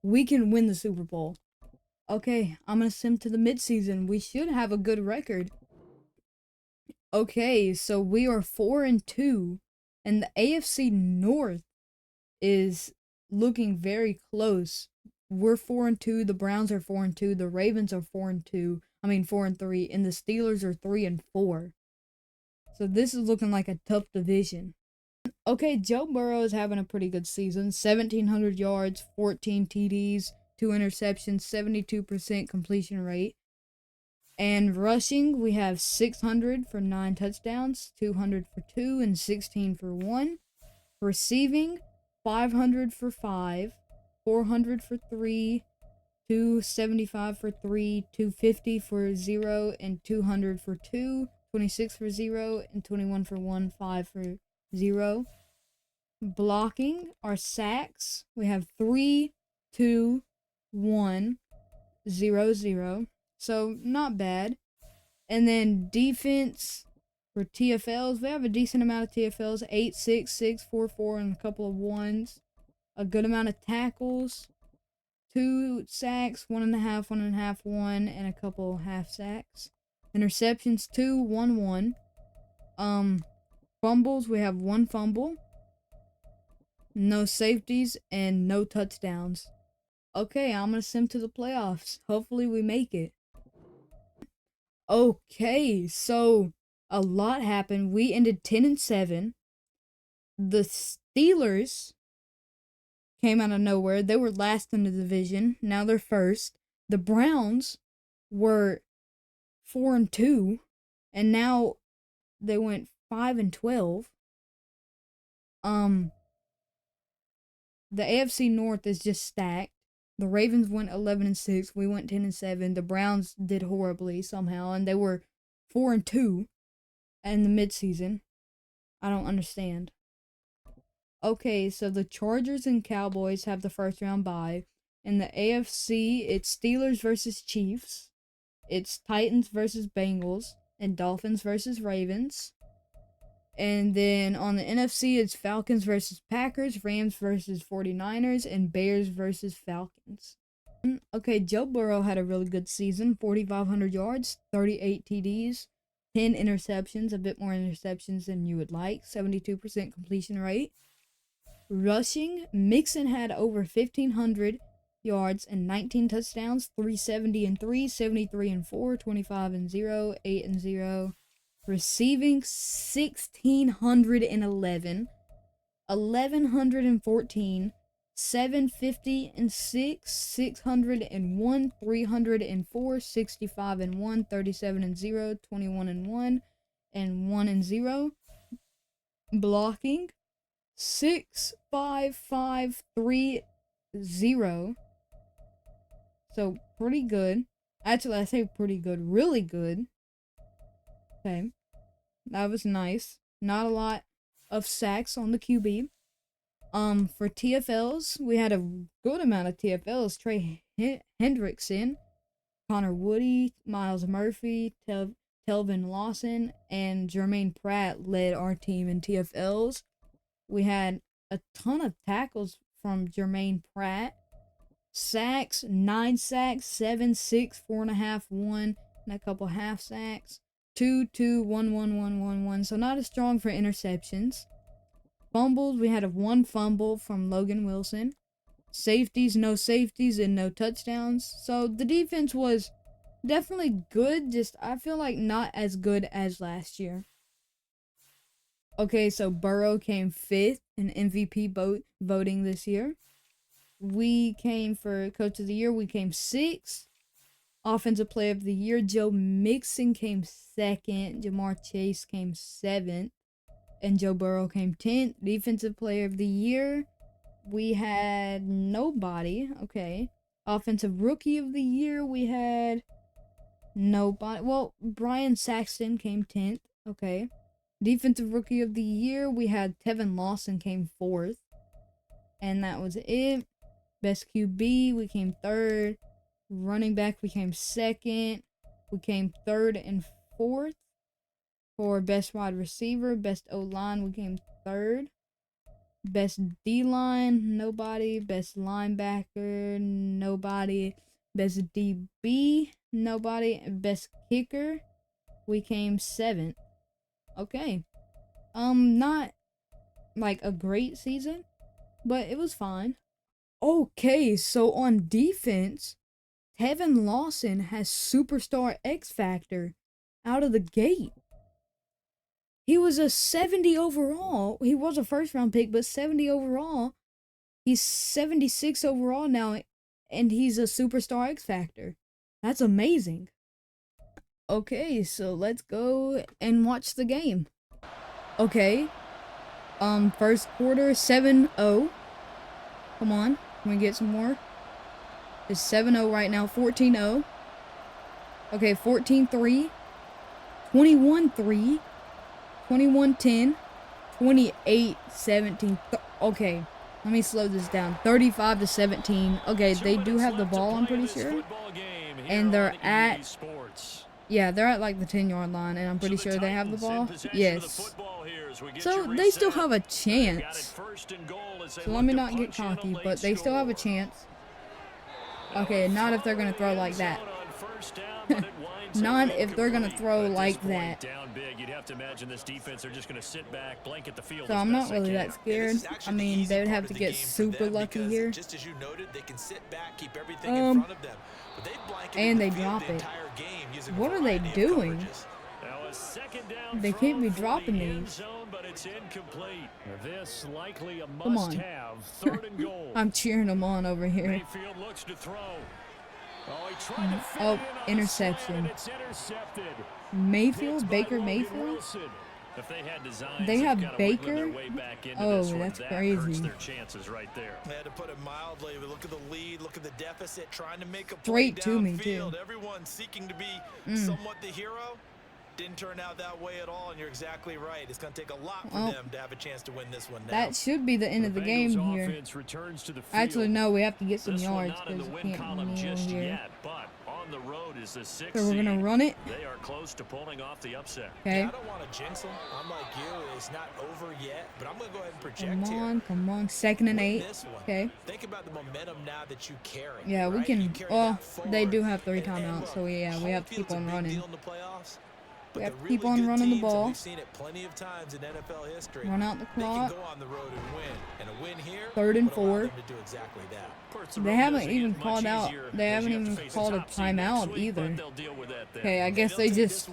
we can win the Super Bowl. Okay, I'm going to sim to the midseason. We should have a good record. Okay, so we are 4-2, and the AFC North is looking very close. We're 4-2, the Browns are 4-2, the Ravens are 4-2. 4-3, and the Steelers are 3-4. So this is looking like a tough division. Okay, Joe Burrow is having a pretty good season. 1,700 yards, 14 TDs, 2 interceptions, 72% completion rate. And rushing, we have 600 for 9 touchdowns, 200 for 2, and 16 for 1. Receiving, 500 for 5, 400 for 3, 275 for 3, 250 for 0, and 200 for 2, 26 for 0, and 21 for 1, 5 for 0. Blocking, our sacks, we have 3, 2, 1, 0, 0. So, not bad. And then defense for TFLs, we have a decent amount of TFLs. 8, 6, 6, 4, 4, and a couple of 1s. A good amount of tackles. 2 sacks, 1.5, 1.5, 1, and a couple half sacks. Interceptions, 2, 1, 1. Fumbles, we have 1 fumble. No safeties and no touchdowns. Okay, I'm gonna sim to the playoffs. Hopefully we make it. Okay, so a lot happened. We ended 10-7. The Steelers came out of nowhere. They were last in the division. Now they're first. The Browns were 4-2, and now they went 5-12. The AFC North is just stacked. The Ravens went 11-6. We went 10-7. The Browns did horribly somehow, and they were 4-2 in the midseason. I don't understand. Okay, so the Chargers and Cowboys have the first round bye. In the AFC, it's Steelers versus Chiefs. It's Titans versus Bengals. And Dolphins versus Ravens. And then on the NFC, it's Falcons versus Packers, Rams versus 49ers, and Bears versus Falcons. Okay, Joe Burrow had a really good season. 4,500 yards, 38 TDs, 10 interceptions, a bit more interceptions than you would like, 72% completion rate. Rushing, Mixon had over 1,500 yards and 19 touchdowns, 370-3, 73-4, 25-0, 8-0. Receiving, 1,611, 1,114, 750-6, 601, 304, 65-1, 37-0, 21-1, and 1-0. Blocking, 6-5-5-3-0. So pretty good. Actually, I say pretty good, really good. Okay, that was nice. Not a lot of sacks on the QB. For TFLs, we had a good amount of TFLs. Trey Hendrickson, Connor Woody, Miles Murphy, Telvin Lawson, and Jermaine Pratt led our team in TFLs. We had a ton of tackles from Jermaine Pratt. Sacks, 9 sacks, 7, 6, 4.5, 1, and a couple half sacks. 2, 2, 1, 1, 1, 1, 1. So not as strong for interceptions. Fumbles, we had 1 fumble from Logan Wilson. Safeties, no safeties, and no touchdowns. So the defense was definitely good, just I feel like not as good as last year. Okay, so Burrow came 5th in MVP voting this year. We came for Coach of the Year, we came 6th. Offensive Player of the Year, Joe Mixon came 2nd. Jamar Chase came 7th. And Joe Burrow came 10th. Defensive Player of the Year, we had nobody. Okay. Offensive Rookie of the Year, we had nobody. Well, Brian Saxton came 10th. Okay. Defensive Rookie of the Year, we had Tevin Lawson came 4th. And that was it. Best QB, we came 3rd. Running back, we came 2nd. We came 3rd and 4th. For best wide receiver, best O-line, we came 3rd. Best D-line, nobody. Best linebacker, nobody. Best DB, nobody. And best kicker, we came 7th. Okay. Not like a great season, but it was fine. Okay, so on defense, Tevin Lawson has superstar X Factor out of the gate. He was a 70 overall. He was a first round pick, but 70 overall. He's 76 overall now, and he's a superstar X Factor. That's amazing. Okay, so let's go and watch the game. Okay. First quarter, 7-0. Come on, can we get some more? It's 7-0 right now, 14-0. Okay, 14-3. 21-3. 21-10. 28-17. Okay, let me slow this down. 35-17. Okay, they do have the ball, I'm pretty sure. And they're at... Yeah, they're at like the 10-yard line, and I'm pretty sure they have the ball. Yes. So they still have a chance. So let me not get cocky, but they still have a chance. Okay, not if they're going to throw like that. Not if they're going to throw like that. Down big, you'd have to imagine this defense, they're just going to sit back, blanket the field. So I'm not really that scared. I mean, they would have to get super lucky here. Just as you noted, they can sit back, keep everything in front of them. But they and they drop it. What are they doing? They can't be dropping these. But it's incomplete. This likely a Come on. must-have. Third and goal. I'm cheering them on over here. Mayfield looks to throw. Oh, he tried to fit Oh, it in on the interception. slant, and it's intercepted. Mayfield, Hits by Baker Logan Mayfield. Wilson. If they had designs, They they've have gotta Baker? wiggle their way back into Oh, this one. that's That crazy. hurts their chances right there. To put it mildly, we look at the lead, look at the deficit, trying to make a Straight play to me, downfield. too. Everyone seeking to be somewhat the hero. Didn't turn out that way at all, and you're exactly right. It's going to take a lot for them to have a chance to win this one now. That should be the end of the game here. Returns to the field. Actually, no, we have to get some This one yards not in because the we win can't column kneel just here. yet, but on the road is the 6th So we're going to run it. They are close to pulling off the upset. Okay. I don't want to jinx them. I'm like you. It's not over yet, but I'm going to go ahead and project Come here. on, come on. 2nd and 8. This one. Okay. Think about the momentum now that you carry. Yeah, we right? You can. carry Well, that they do forward. have 3 And timeouts, look, so yeah, we have to keep home on field's a big running. deal in the playoffs, but We have the to keep really on good running the teams, and ball. We've seen it plenty of times in NFL history. Run out the They can clock. go on the road and win, and a win here 3rd and would allow 4. them to do exactly that. They haven't even called out. They haven't even called a timeout either. Okay, I guess they just.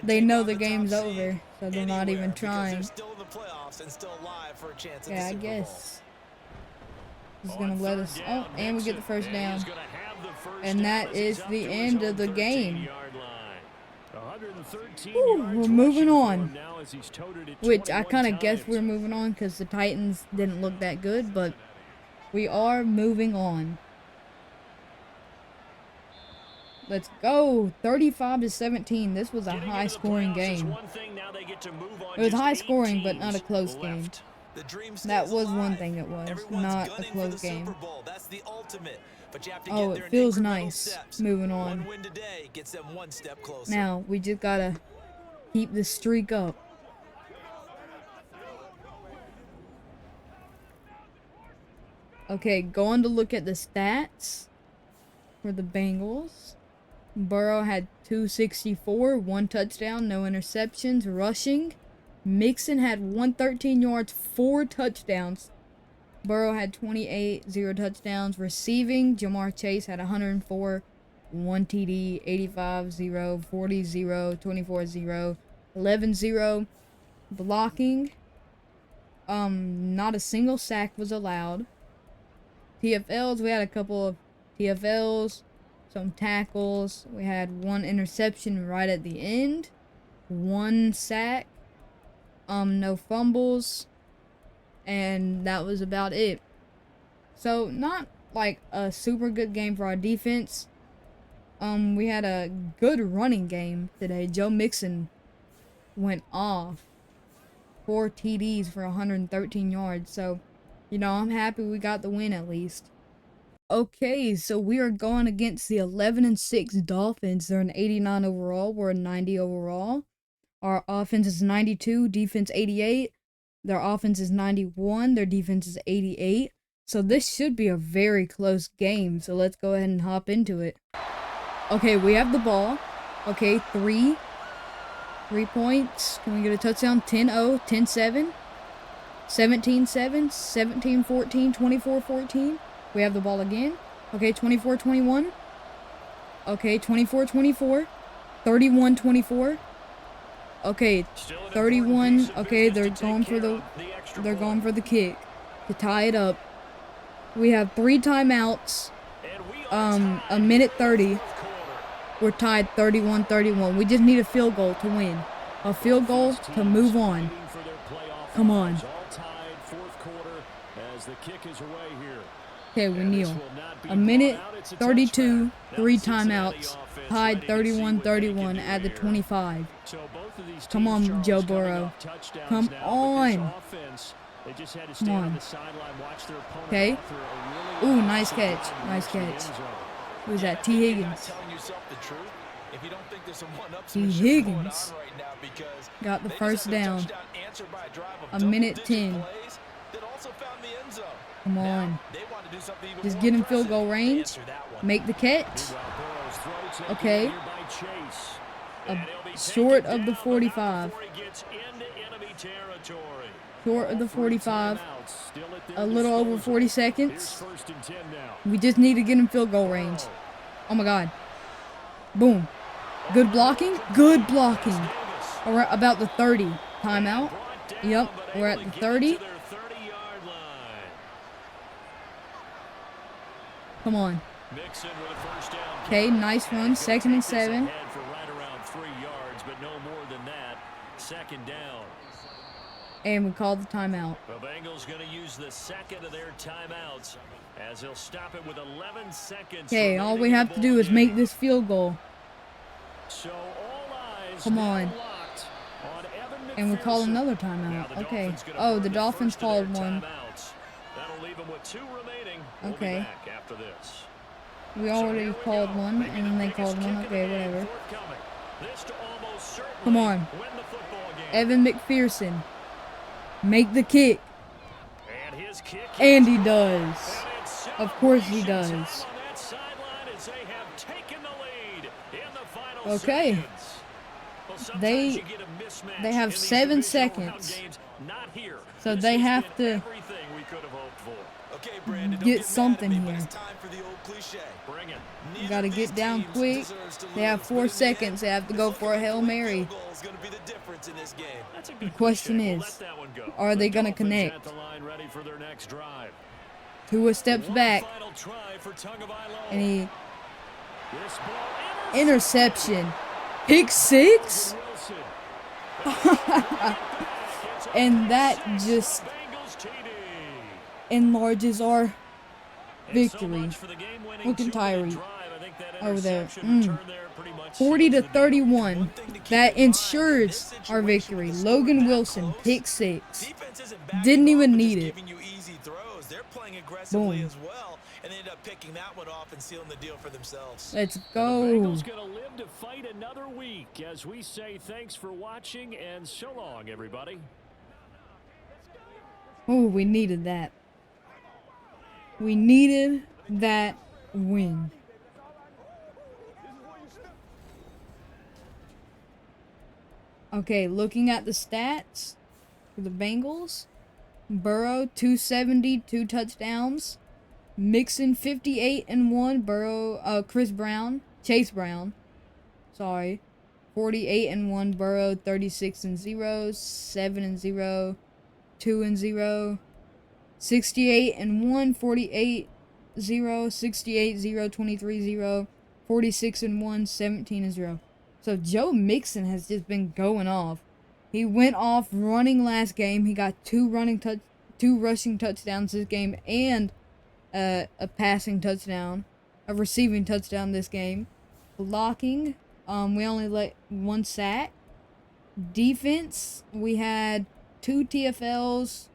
They know the game's over, so they're not even trying. Yeah, I guess. He's gonna let us. Oh, and we get the first down. And that is the end of the game. Ooh, we're moving on. Which I kind of guessed we were moving on because the Titans didn't look that good, but we are moving on. Let's go. 35-17. This was a high-scoring game. It was high-scoring, but not a close game. That was one thing it was, not a close game. Oh, it feels nice. Moving on. Now, we just gotta keep the streak up. Okay, going to look at the stats for the Bengals. Burrow had 264, 1 touchdown, no interceptions, rushing. Mixon had 113 yards, 4 touchdowns. Burrow had 28, 0 touchdowns. Receiving, Jamar Chase had 104, 1 TD, 85, 0, 40, 0, 24, 0, 11, 0. Blocking, not a single sack was allowed. TFLs, we had a couple of TFLs, some tackles. We had 1 interception right at the end, 1 sack, no fumbles, and that was about it. So not like a super good game for our defense. We had a good running game today. Joe Mixon went off. 4 TDs for 113 yards. So, you know, I'm happy we got the win at least. Okay, so we are going against the 11-6 Dolphins. They're an 89 overall. We're a 90 overall. Our offense is 92, defense 88. Their offense is 91, their defense is 88. So this should be a very close game. So let's go ahead and hop into it. Okay, we have the ball. Okay, 3 points. Can we get a touchdown? 10-0, 10-7, 17-7, 17-14, 24-14. We have the ball again. Okay, 24-21. Okay, 24-24. 31-24. Okay, 31. Okay, they're going for the kick to tie it up. We have 3 timeouts. A minute 30. We're tied 31-31. We just need a field goal to win. A field goal to move on. Come on. Okay, we kneel. A minute 32, 3 timeouts. Tied 31-31 at the 25. Come on, Joe Burrow. Come on. Come on. Okay. Ooh, nice catch. Nice catch. Who's that? T. Higgins. T. Higgins got the first down. A minute 10. Come on. Just get in field goal range. Make the catch. Okay. Short of the 45. Short of the 45. A little over 40 seconds. We just need to get in field goal range. Oh my God. Boom. Good blocking. Good blocking. We're at about the 30. Timeout. Yep, we're at the 30. Come on. Okay, nice run. 2nd and 7. And we called the timeout. The Bengals going to use the second of their timeouts as they'll stop it with 11 seconds. Okay, all we have to do is make this field goal. So all eyes Come on. And we call another timeout. Okay. Oh, the Dolphins called one. That'll leave them with 2 remaining. Okay. We already called one, and then they called one. Okay, whatever. Come on. Evan McPherson. Make the kick. And he does. Of course he does. Okay. They have 7 seconds. So they have to get something here. Got to get down quick. They have 4 seconds. They have to go for a Hail Mary. The question is, are they going to connect? Tua steps back. And he... Interception. Pick 6? And that just enlarges our victory. Look at Tyree over there. 40-31. That ensures our victory. Logan Wilson, pick 6. Didn't even need it. Boom. And ended up picking that one off and sealing the deal for themselves. Let's go. The Bengals going to live to fight another week as we say thanks for watching and so long, everybody. Oh, we needed that. We needed that win. Okay, looking at the stats for the Bengals. Burrow, 270, 2 touchdowns. Mixon, 58-1. Burrow, Chase Brown. Sorry. 48-1. Burrow, 36-0. 7-0. 2-0. 68-1. 48-0. 68-0. 23-0. 46-1. 17-0. So Joe Mixon has just been going off. He went off running last game. He got 2 rushing touchdowns this game and a passing touchdown, a receiving touchdown this game. Blocking, we only let 1 sack. Defense, we had 2 TFLs,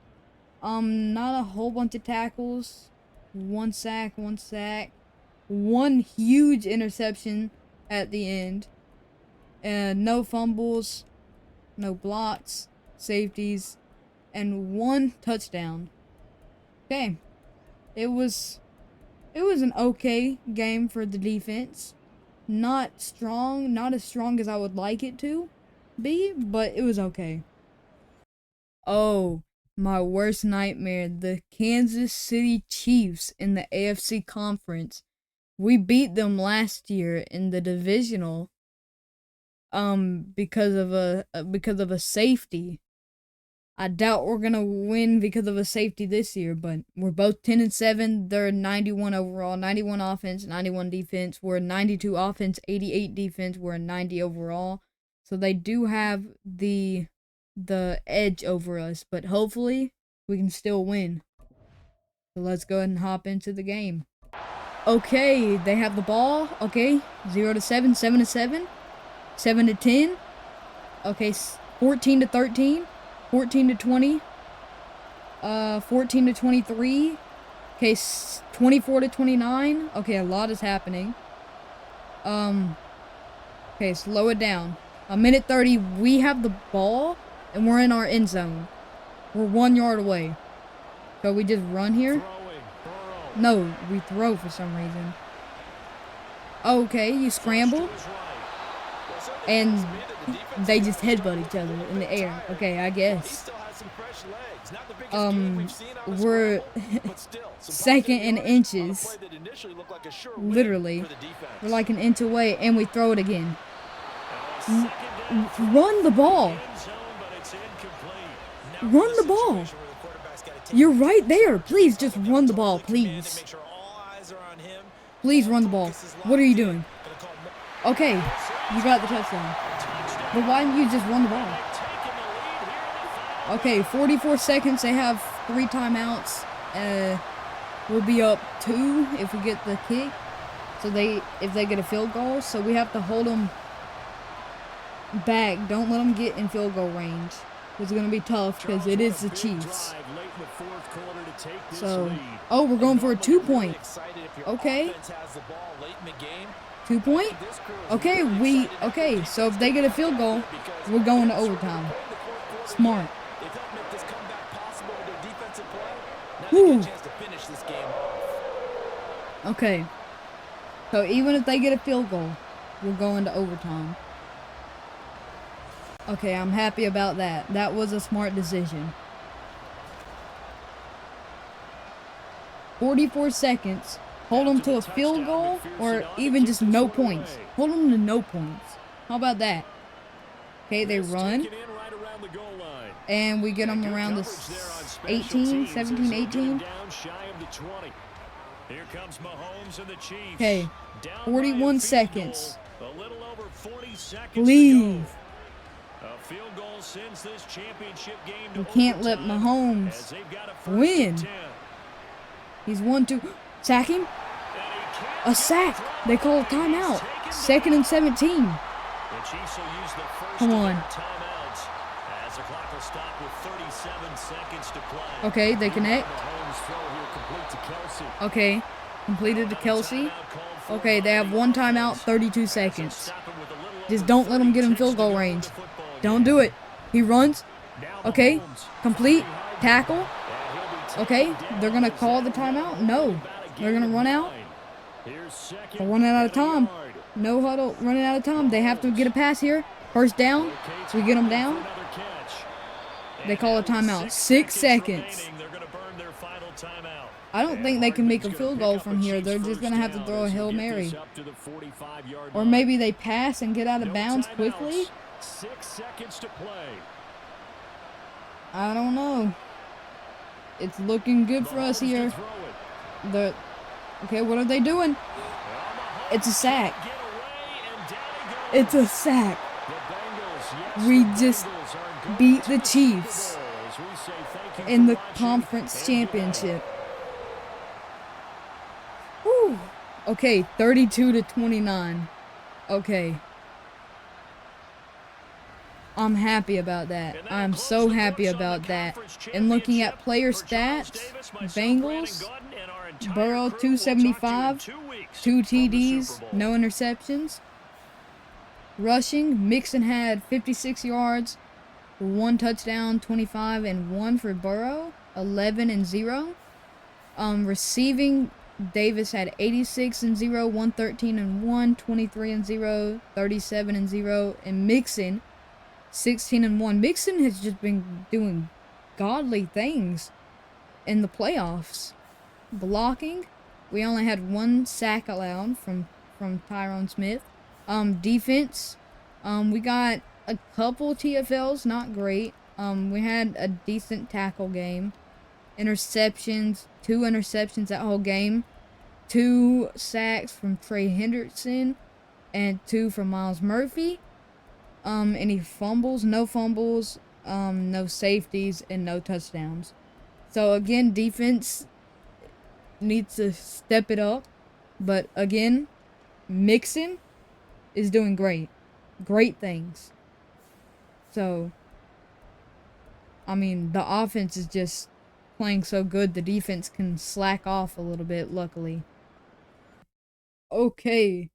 not a whole bunch of tackles. 1 sack, 1 huge interception at the end. No fumbles, no blocks, safeties, and 1 touchdown. Okay. It was an okay game for the defense. Not strong, not as strong as I would like it to be, but it was okay. Oh, my worst nightmare, the Kansas City Chiefs in the AFC Conference. We beat them last year in the divisional because of a safety. I doubt we're gonna win because of a safety this year, but we're both 10-7. They're 91 overall, 91 offense, 91 defense. We're 92 offense, 88 defense. We're 90 overall. So they do have the edge over us, but hopefully we can still win. So let's go ahead and hop into the game. Okay, they have the ball. Okay, 0-7, 7-7, 7-10. Okay, 14-13. 14-20, 14-23, okay, 24-29, okay, a lot is happening, okay, slow it down, 1:30, we have the ball, and we're in our end zone, we're 1 yard away, so we just run here, no, we throw for some reason, okay, you scramble, and they just headbutt each other in the air. Okay, I guess. We're second in inches. Literally. We're like an inch away, and we throw it again. Run the ball. Run the ball. You're right there. Please just run the ball, please. Please run the ball. What are you doing? Okay, you got the touchdown. But why didn't you just run the ball? Okay, 44 seconds. They have 3 timeouts. We'll be up 2 if we get the kick. So if they get a field goal, so we have to hold them back. Don't let them get in field goal range. It's going to be tough because it is the Chiefs. So, oh, we're going for a 2-point. Okay. 2-point? Okay, so if they get a field goal, we're going to overtime. Smart. Whew. Okay. So even if they get a field goal, we're going to overtime. Okay, I'm happy about that. That was a smart decision. 44 seconds. Hold them to a field goal or even just no points. Hold them to no points. How about that? Okay, they run. And we get them around the 17, 18. Okay, 41 seconds. Please. We can't let Mahomes win. He's 1-2. Sack him. A sack. They call a timeout. 2nd and 17. Come on. Okay, they connect. Okay, completed to Kelsey. Okay, they have 1 timeout, 32 seconds. Just don't let them get in field goal range. Don't do it. He runs. Okay, complete. Tackle. Okay, they're going to call the timeout? No. They're going to run out. They're running out of time. No huddle, running out of time. They have to get a pass here. First down. So we get them down. They call a timeout. 6 seconds. I don't think they can make a field goal from here. They're just going to have to throw a Hail Mary. Or maybe they pass and get out of bounds quickly. 6 seconds to play. I don't know. It's looking good for us here. Okay, what are they doing? It's a sack. It's a sack. We just beat the Chiefs in the conference championship. Whew. Okay, 32-29. Okay. I'm happy about that. I'm so happy about that. And looking at player stats, Bengals, Burrow 275, 2 TDs, no interceptions. Rushing, Mixon had 56 yards, 1 touchdown, 25 and 1 for Burrow, 11 and 0. Receiving, Davis had 86 and 0, 113 and 1, 23 and 0, 37 and 0, and Mixon 16 and 1. Mixon has just been doing godly things in the playoffs. Blocking, we only had 1 sack allowed from Tyron Smith. Defense, we got a couple TFLs, not great. We had a decent tackle game. Interceptions, 2 interceptions that whole game. 2 sacks from Trey Henderson and 2 from Miles Murphy. Any fumbles? No fumbles, no safeties, and no touchdowns. So again, defense needs to step it up. But again, Mixon is doing great. Great things. So, I mean, the offense is just playing so good, the defense can slack off a little bit, luckily. Okay.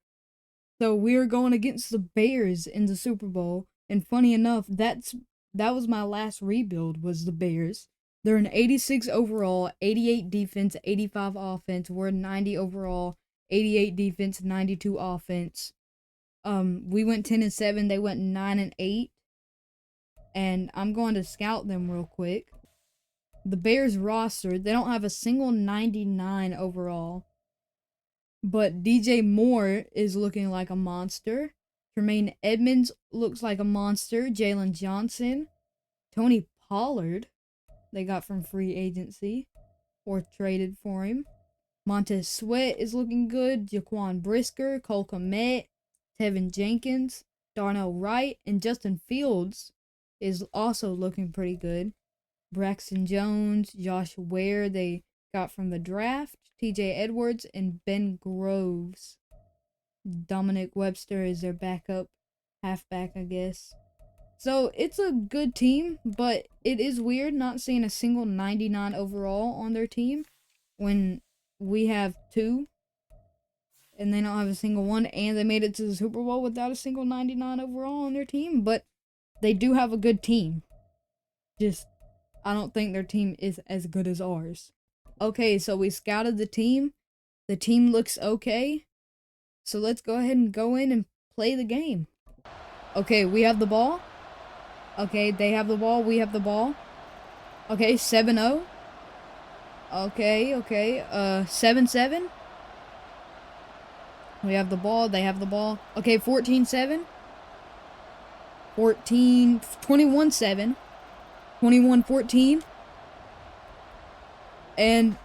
So we're going against the Bears in the Super Bowl, and funny enough, that was my last rebuild, was the Bears. They're an 86 overall, 88 defense, 85 offense. We're 90 overall, 88 defense, 92 offense. We went 10-7. They went 9-8. And I'm going to scout them real quick. The Bears roster, they don't have a single 99 overall. But DJ Moore is looking like a monster. Tremaine Edmonds looks like a monster. Jalen Johnson. Tony Pollard, they got from free agency or traded for him. Montez Sweat is looking good. Jaquan Brisker, Cole Kmet, Tevin Jenkins, Darnell Wright, and Justin Fields is also looking pretty good. Braxton Jones, Josh Ware, they got from the draft. TJ Edwards, and Ben Groves. Dominic Webster is their backup halfback, I guess. So it's a good team, but it is weird not seeing a single 99 overall on their team when we have two and they don't have a single one, and they made it to the Super Bowl without a single 99 overall on their team. But they do have a good team. Just, I don't think their team is as good as ours. Okay, so we scouted the team. The team looks okay. So let's go ahead and go in and play the game. Okay, we have the ball. Okay, they have the ball. We have the ball. Okay, 7-0. Okay. 7-7. We have the ball. They have the ball. Okay, 14-7. 21-7. 21-14. And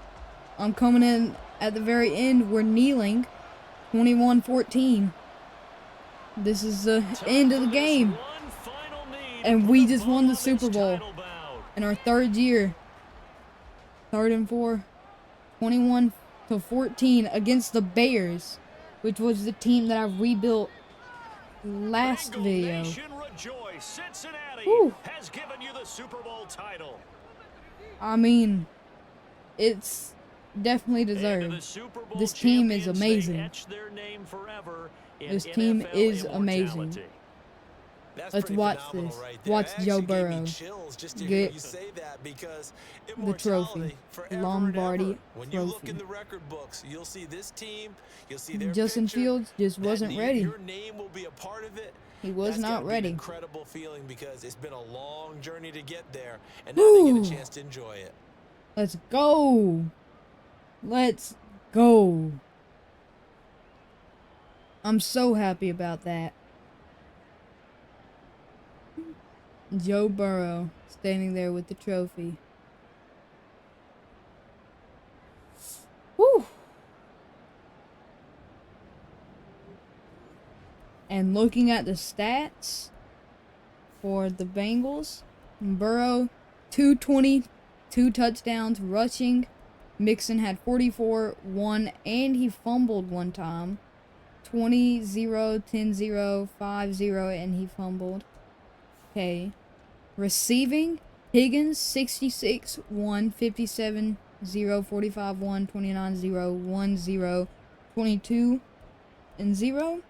I'm coming in at the very end. We're kneeling. 21-14. This is the end of the game. And we just won the Super Bowl in our third year. 3rd and 4. 21-14 against the Bears, which was the team that I rebuilt last video. Whew. Has given you the Super Bowl title. I mean, it's definitely deserved. This team is amazing. This team is amazing. Let's watch this. Watch Joe Burrow get the trophy. Lombardi trophy. Justin Fields just wasn't ready. He was not ready. Incredible feeling because it's been a long journey to get there, and now they get a chance to enjoy it. Let's go. Let's go. I'm so happy about that. Joe Burrow standing there with the trophy. Whew. And looking at the stats for the Bengals, Burrow, 220, 2 touchdowns, rushing. Mixon had 44, 1, and he fumbled one time. 20-0, 10-0, 5-0, and he fumbled. Okay. Receiving, Higgins, 66, 1, 57, 0, 45, 1, 29, 0, 1, 0, 22, and 0.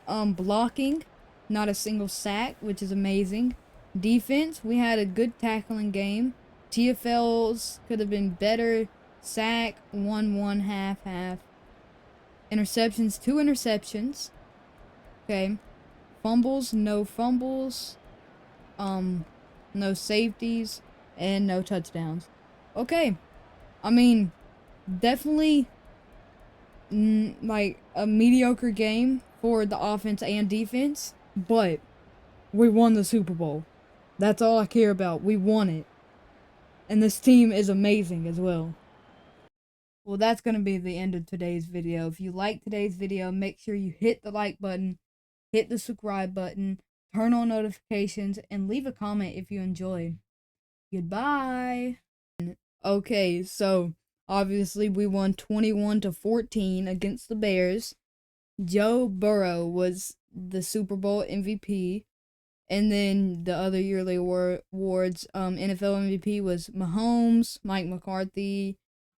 Blocking, not a single sack, which is amazing. Defense, we had a good tackling game. TFLs could have been better. Sack, 1, half. Interceptions, 2 interceptions. Okay. Fumbles, no fumbles. No safeties, and no touchdowns. Okay. I mean, definitely, like, a mediocre game for the offense and defense, but we won the Super Bowl. That's all I care about. We won it. And this team is amazing as well. Well, that's going to be the end of today's video. If you like today's video, make sure you hit the like button, hit the subscribe button, turn on notifications, and leave a comment if you enjoyed. Goodbye. Okay, so obviously we won 21-14 against the Bears. Joe Burrow was the Super Bowl MVP. And then the other yearly awards, NFL MVP was Mahomes, Mike McCarthy,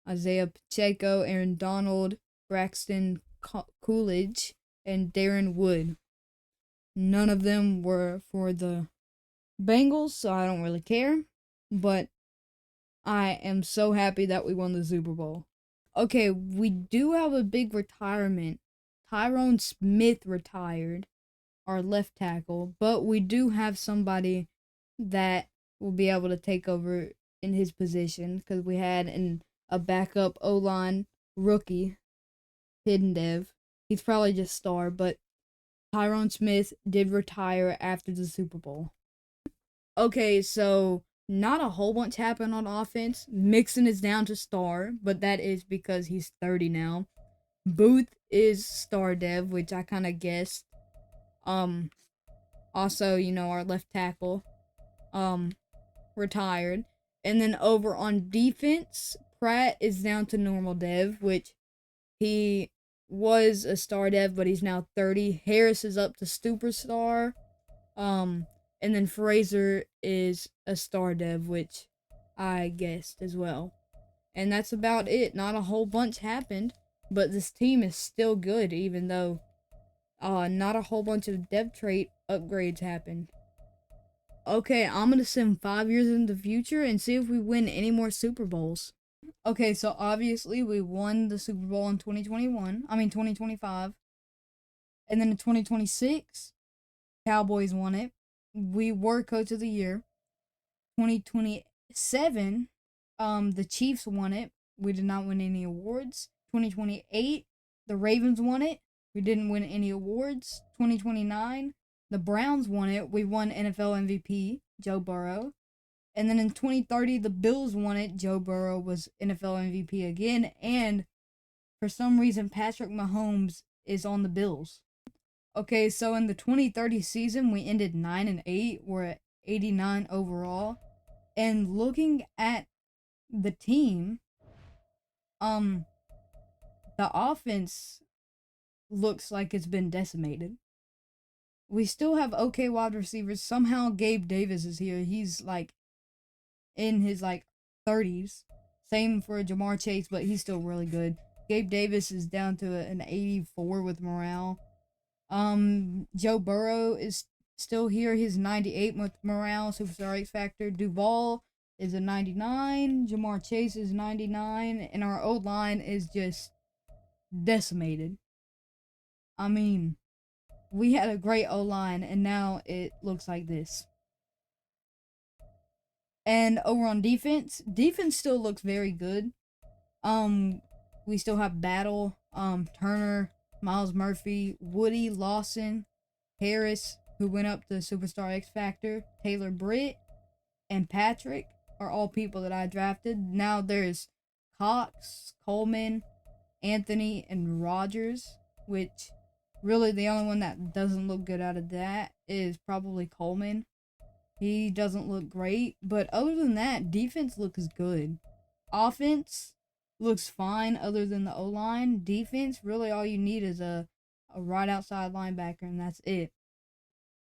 Isaiah Pacheco, Aaron Donald, Braxton Coolidge, and Darren Wood. None of them were for the Bengals, so I don't really care. But I am so happy that we won the Super Bowl. Okay, we do have a big retirement. Tyrone Smith retired. our left tackle, but we do have somebody that will be able to take over in his position because we had a backup O-line rookie, hidden dev. He's probably just star, but Tyron Smith did retire after the Super Bowl. Okay, so not a whole bunch happened on offense. Mixon is down to star, but that is because he's 30 now. Booth is star dev, which I kind of guessed. Also, our left tackle, retired. And then over on defense, Pratt is down to normal dev, which he was a star dev, but he's now 30. Harris is up to superstar. And then Fraser is a star dev, which I guessed as well. And that's about it. Not a whole bunch happened, but this team is still good, even though not a whole bunch of dev trait upgrades happened. Okay, I'm gonna send 5 years in the future and see if we win any more Super Bowls. Okay, so obviously we won the Super Bowl in 2025. And then in 2026, Cowboys won it. We were Coach of the Year. 2027, the Chiefs won it. We did not win any awards. 2028, the Ravens won it. We didn't win any awards. 2029, the Browns won it. We won NFL MVP, Joe Burrow. And then in 2030, the Bills won it. Joe Burrow was NFL MVP again. And for some reason, Patrick Mahomes is on the Bills. Okay, so in the 2030 season, we ended 9-8. We're at 89 overall. And looking at the team, the offense looks like it's been decimated. We still have okay wide receivers. Somehow Gabe Davis is here. He's in his 30s. Same for Jamar Chase, but he's still really good. Gabe Davis is down to an 84 with morale. Joe Burrow is still here. He's 98 with morale, superstar X Factor. Duval is a 99. Jamar Chase is 99. And our old line is just decimated. I mean, we had a great O-line, and now it looks like this. And over on defense still looks very good. We still have Battle, Turner, Miles Murphy, Woody, Lawson, Harris, who went up to Superstar X Factor, Taylor Britt, and Patrick are all people that I drafted. Now there's Cox, Coleman, Anthony, and Rogers, which really the only one that doesn't look good out of that is probably Coleman. He doesn't look great, but other than that, defense looks good. Offense looks fine other than the O-line. Defense, really all you need is a right outside linebacker, and that's it.